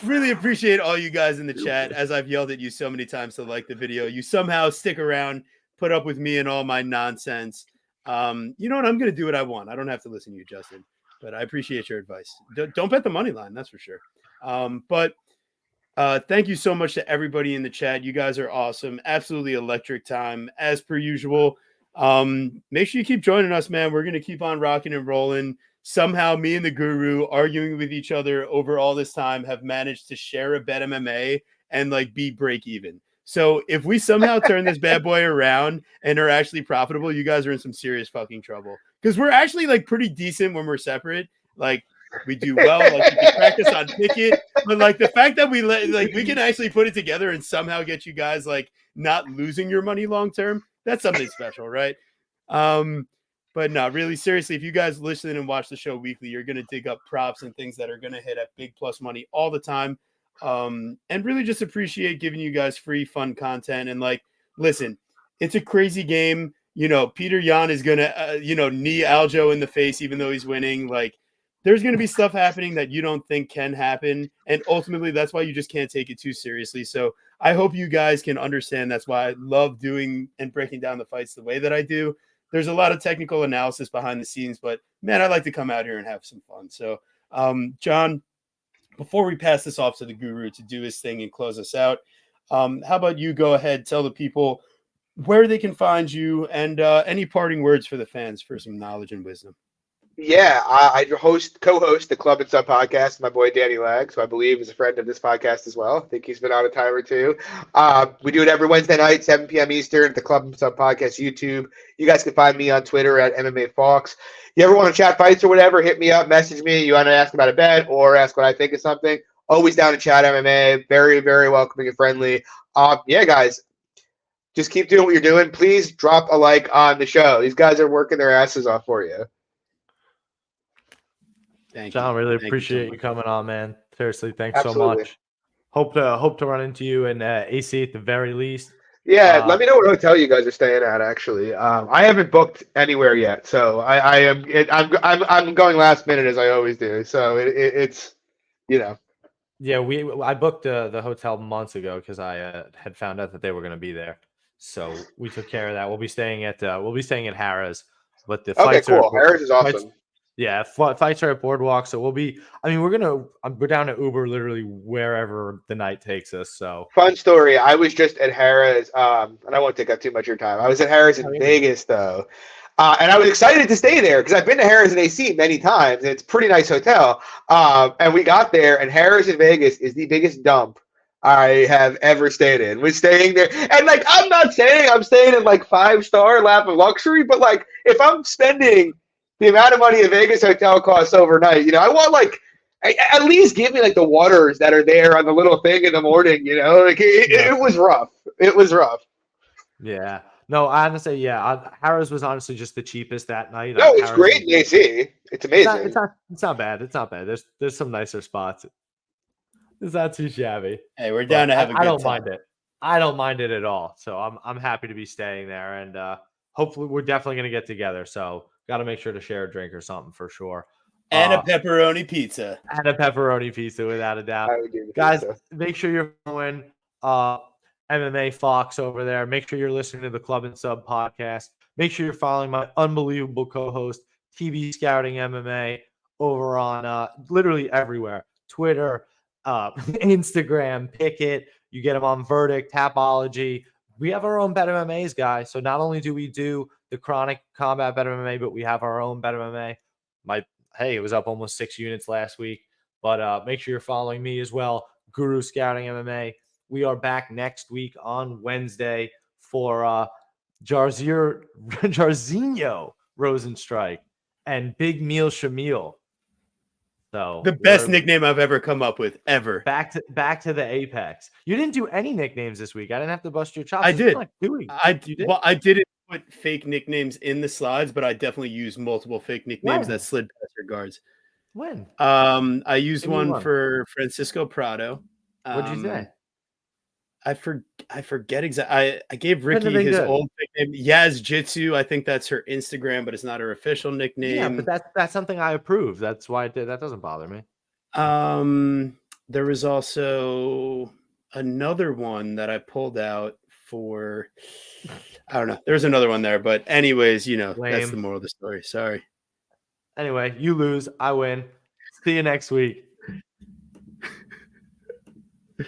[SPEAKER 1] really appreciate all you guys in the chat. As I've yelled at you so many times to like the video, you somehow stick around, put up with me and all my nonsense. You know what? I'm going to do what I want. I don't have to listen to you, Justin, but I appreciate your advice. Don't bet the money line. That's for sure. But thank you so much to everybody in the chat. You guys are awesome. Absolutely electric time as per usual. Make sure you keep joining us, man. We're going to keep on rocking and rolling. Somehow me and the guru arguing with each other over all this time have managed to share a bet MMA and like be break even. So if we somehow turn this bad boy around and are actually profitable, you guys are in some serious fucking trouble. Because we're actually like pretty decent when we're separate. Like we do well. Like we can practice on Pickett, but like the fact that we can actually put it together and somehow get you guys like not losing your money long term. That's something special, right? But no, really seriously, if you guys listen and watch the show weekly, you're gonna dig up props and things that are gonna hit at big plus money all the time. And really just appreciate giving you guys free fun content. And like, listen, it's a crazy game. Peter Yan is gonna knee Aljo in the face even though he's winning. Like, there's gonna be stuff happening that you don't think can happen, and ultimately that's why you just can't take it too seriously. So I hope you guys can understand that's why I love doing and breaking down the fights the way that I do. There's a lot of technical analysis behind the scenes, but man, I like to come out here and have some fun. So John, before we pass this off to the guru to do his thing and close us out, how about you go ahead, tell the people where they can find you and any parting words for the fans for some knowledge and wisdom.
[SPEAKER 4] Yeah, I co-host the Club and Sub podcast. My boy Danny Lag, who I believe is a friend of this podcast as well. I think he's been on a time or two. We do it every Wednesday night, 7 p.m. Eastern, at the Club and Sub podcast YouTube. You guys can find me on Twitter at MMA Fox. You ever want to chat fights or whatever, hit me up, message me. You want to ask about a bet or ask what I think of something, always down to chat MMA. Very, very welcoming and friendly. Yeah, guys, just keep doing what you're doing. Please drop a like on the show. These guys are working their asses off for you.
[SPEAKER 2] Thank John, really appreciate you coming on, man. Seriously, thanks so much. Hope to run into you in AC at the very least.
[SPEAKER 4] Yeah, let me know what hotel you guys are staying at. Actually, I haven't booked anywhere yet, so I'm going last minute as I always do. So it's
[SPEAKER 2] Yeah, I booked the hotel months ago because I had found out that they were going to be there, so we took care of that. We'll be staying at Harrah's, but the
[SPEAKER 4] okay.
[SPEAKER 2] fights
[SPEAKER 4] Cool. Harris is awesome.
[SPEAKER 2] Yeah, fights are at Boardwalk, so we'll be. I mean, we're down to Uber literally wherever the night takes us. So
[SPEAKER 4] fun story. I was just at Harrah's, and I won't take up too much of your time. I was at Harrah's in Vegas though, and I was excited to stay there because I've been to Harrah's in AC many times. And it's a pretty nice hotel. And we got there, and Harrah's in Vegas is the biggest dump I have ever stayed in. We're staying there, and like I'm not saying I'm staying in like 5-star lap of luxury, but like if I'm spending the amount of money a Vegas hotel costs overnight, I want like at least give me like the waters that are there on the little thing in the morning. Like it was rough. It was rough.
[SPEAKER 2] Yeah. No, honestly, yeah. Harrah's was honestly just the cheapest that night.
[SPEAKER 4] No, it's great in AC. It's amazing.
[SPEAKER 2] It's not bad. It's not bad. There's some nicer spots. It's not too shabby.
[SPEAKER 1] Hey, we're down to have a good time.
[SPEAKER 2] I don't mind it. I don't mind it at all. So I'm happy to be staying there, and hopefully we're definitely gonna get together. So got to make sure to share a drink or something for sure.
[SPEAKER 1] And a pepperoni pizza.
[SPEAKER 2] And a pepperoni pizza, without a doubt. Guys, make sure you're following MMA Fox over there. Make sure you're listening to the Club and Sub podcast. Make sure you're following my unbelievable co-host, TV Scouting MMA, over on literally everywhere. Twitter, Instagram, Picket. You get them on Verdict, Tapology. We have our own Bet MMAs, guys. So not only do we do the Chronic Combat Bet MMA, but we have our own Bet MMA. It was up almost 6 units last week. But make sure you're following me as well, Guru Scouting MMA. We are back next week on Wednesday for Jairzinho Rosenstrike and Big Meal Shamil. So
[SPEAKER 1] the best nickname I've ever come up with ever.
[SPEAKER 2] Back to the Apex. You didn't do any nicknames this week. I didn't have to bust your chops.
[SPEAKER 1] I did.
[SPEAKER 2] You did?
[SPEAKER 1] Well, I didn't put fake nicknames in the slides, but I definitely used multiple fake nicknames that slid past your guards.
[SPEAKER 2] When?
[SPEAKER 1] I used one for Francisco Prado.
[SPEAKER 2] What'd you say?
[SPEAKER 1] I forget exactly. I gave Ricky his old nickname, Yaz Jitsu. I think that's her Instagram, but it's not her official nickname.
[SPEAKER 2] Yeah, but that's something I approve. That's why I did. That doesn't bother me.
[SPEAKER 1] There was also another one that I pulled out for. I don't know. There's another one there, but anyways, that's the moral of the story. Sorry.
[SPEAKER 2] Anyway, you lose, I win. See you next week.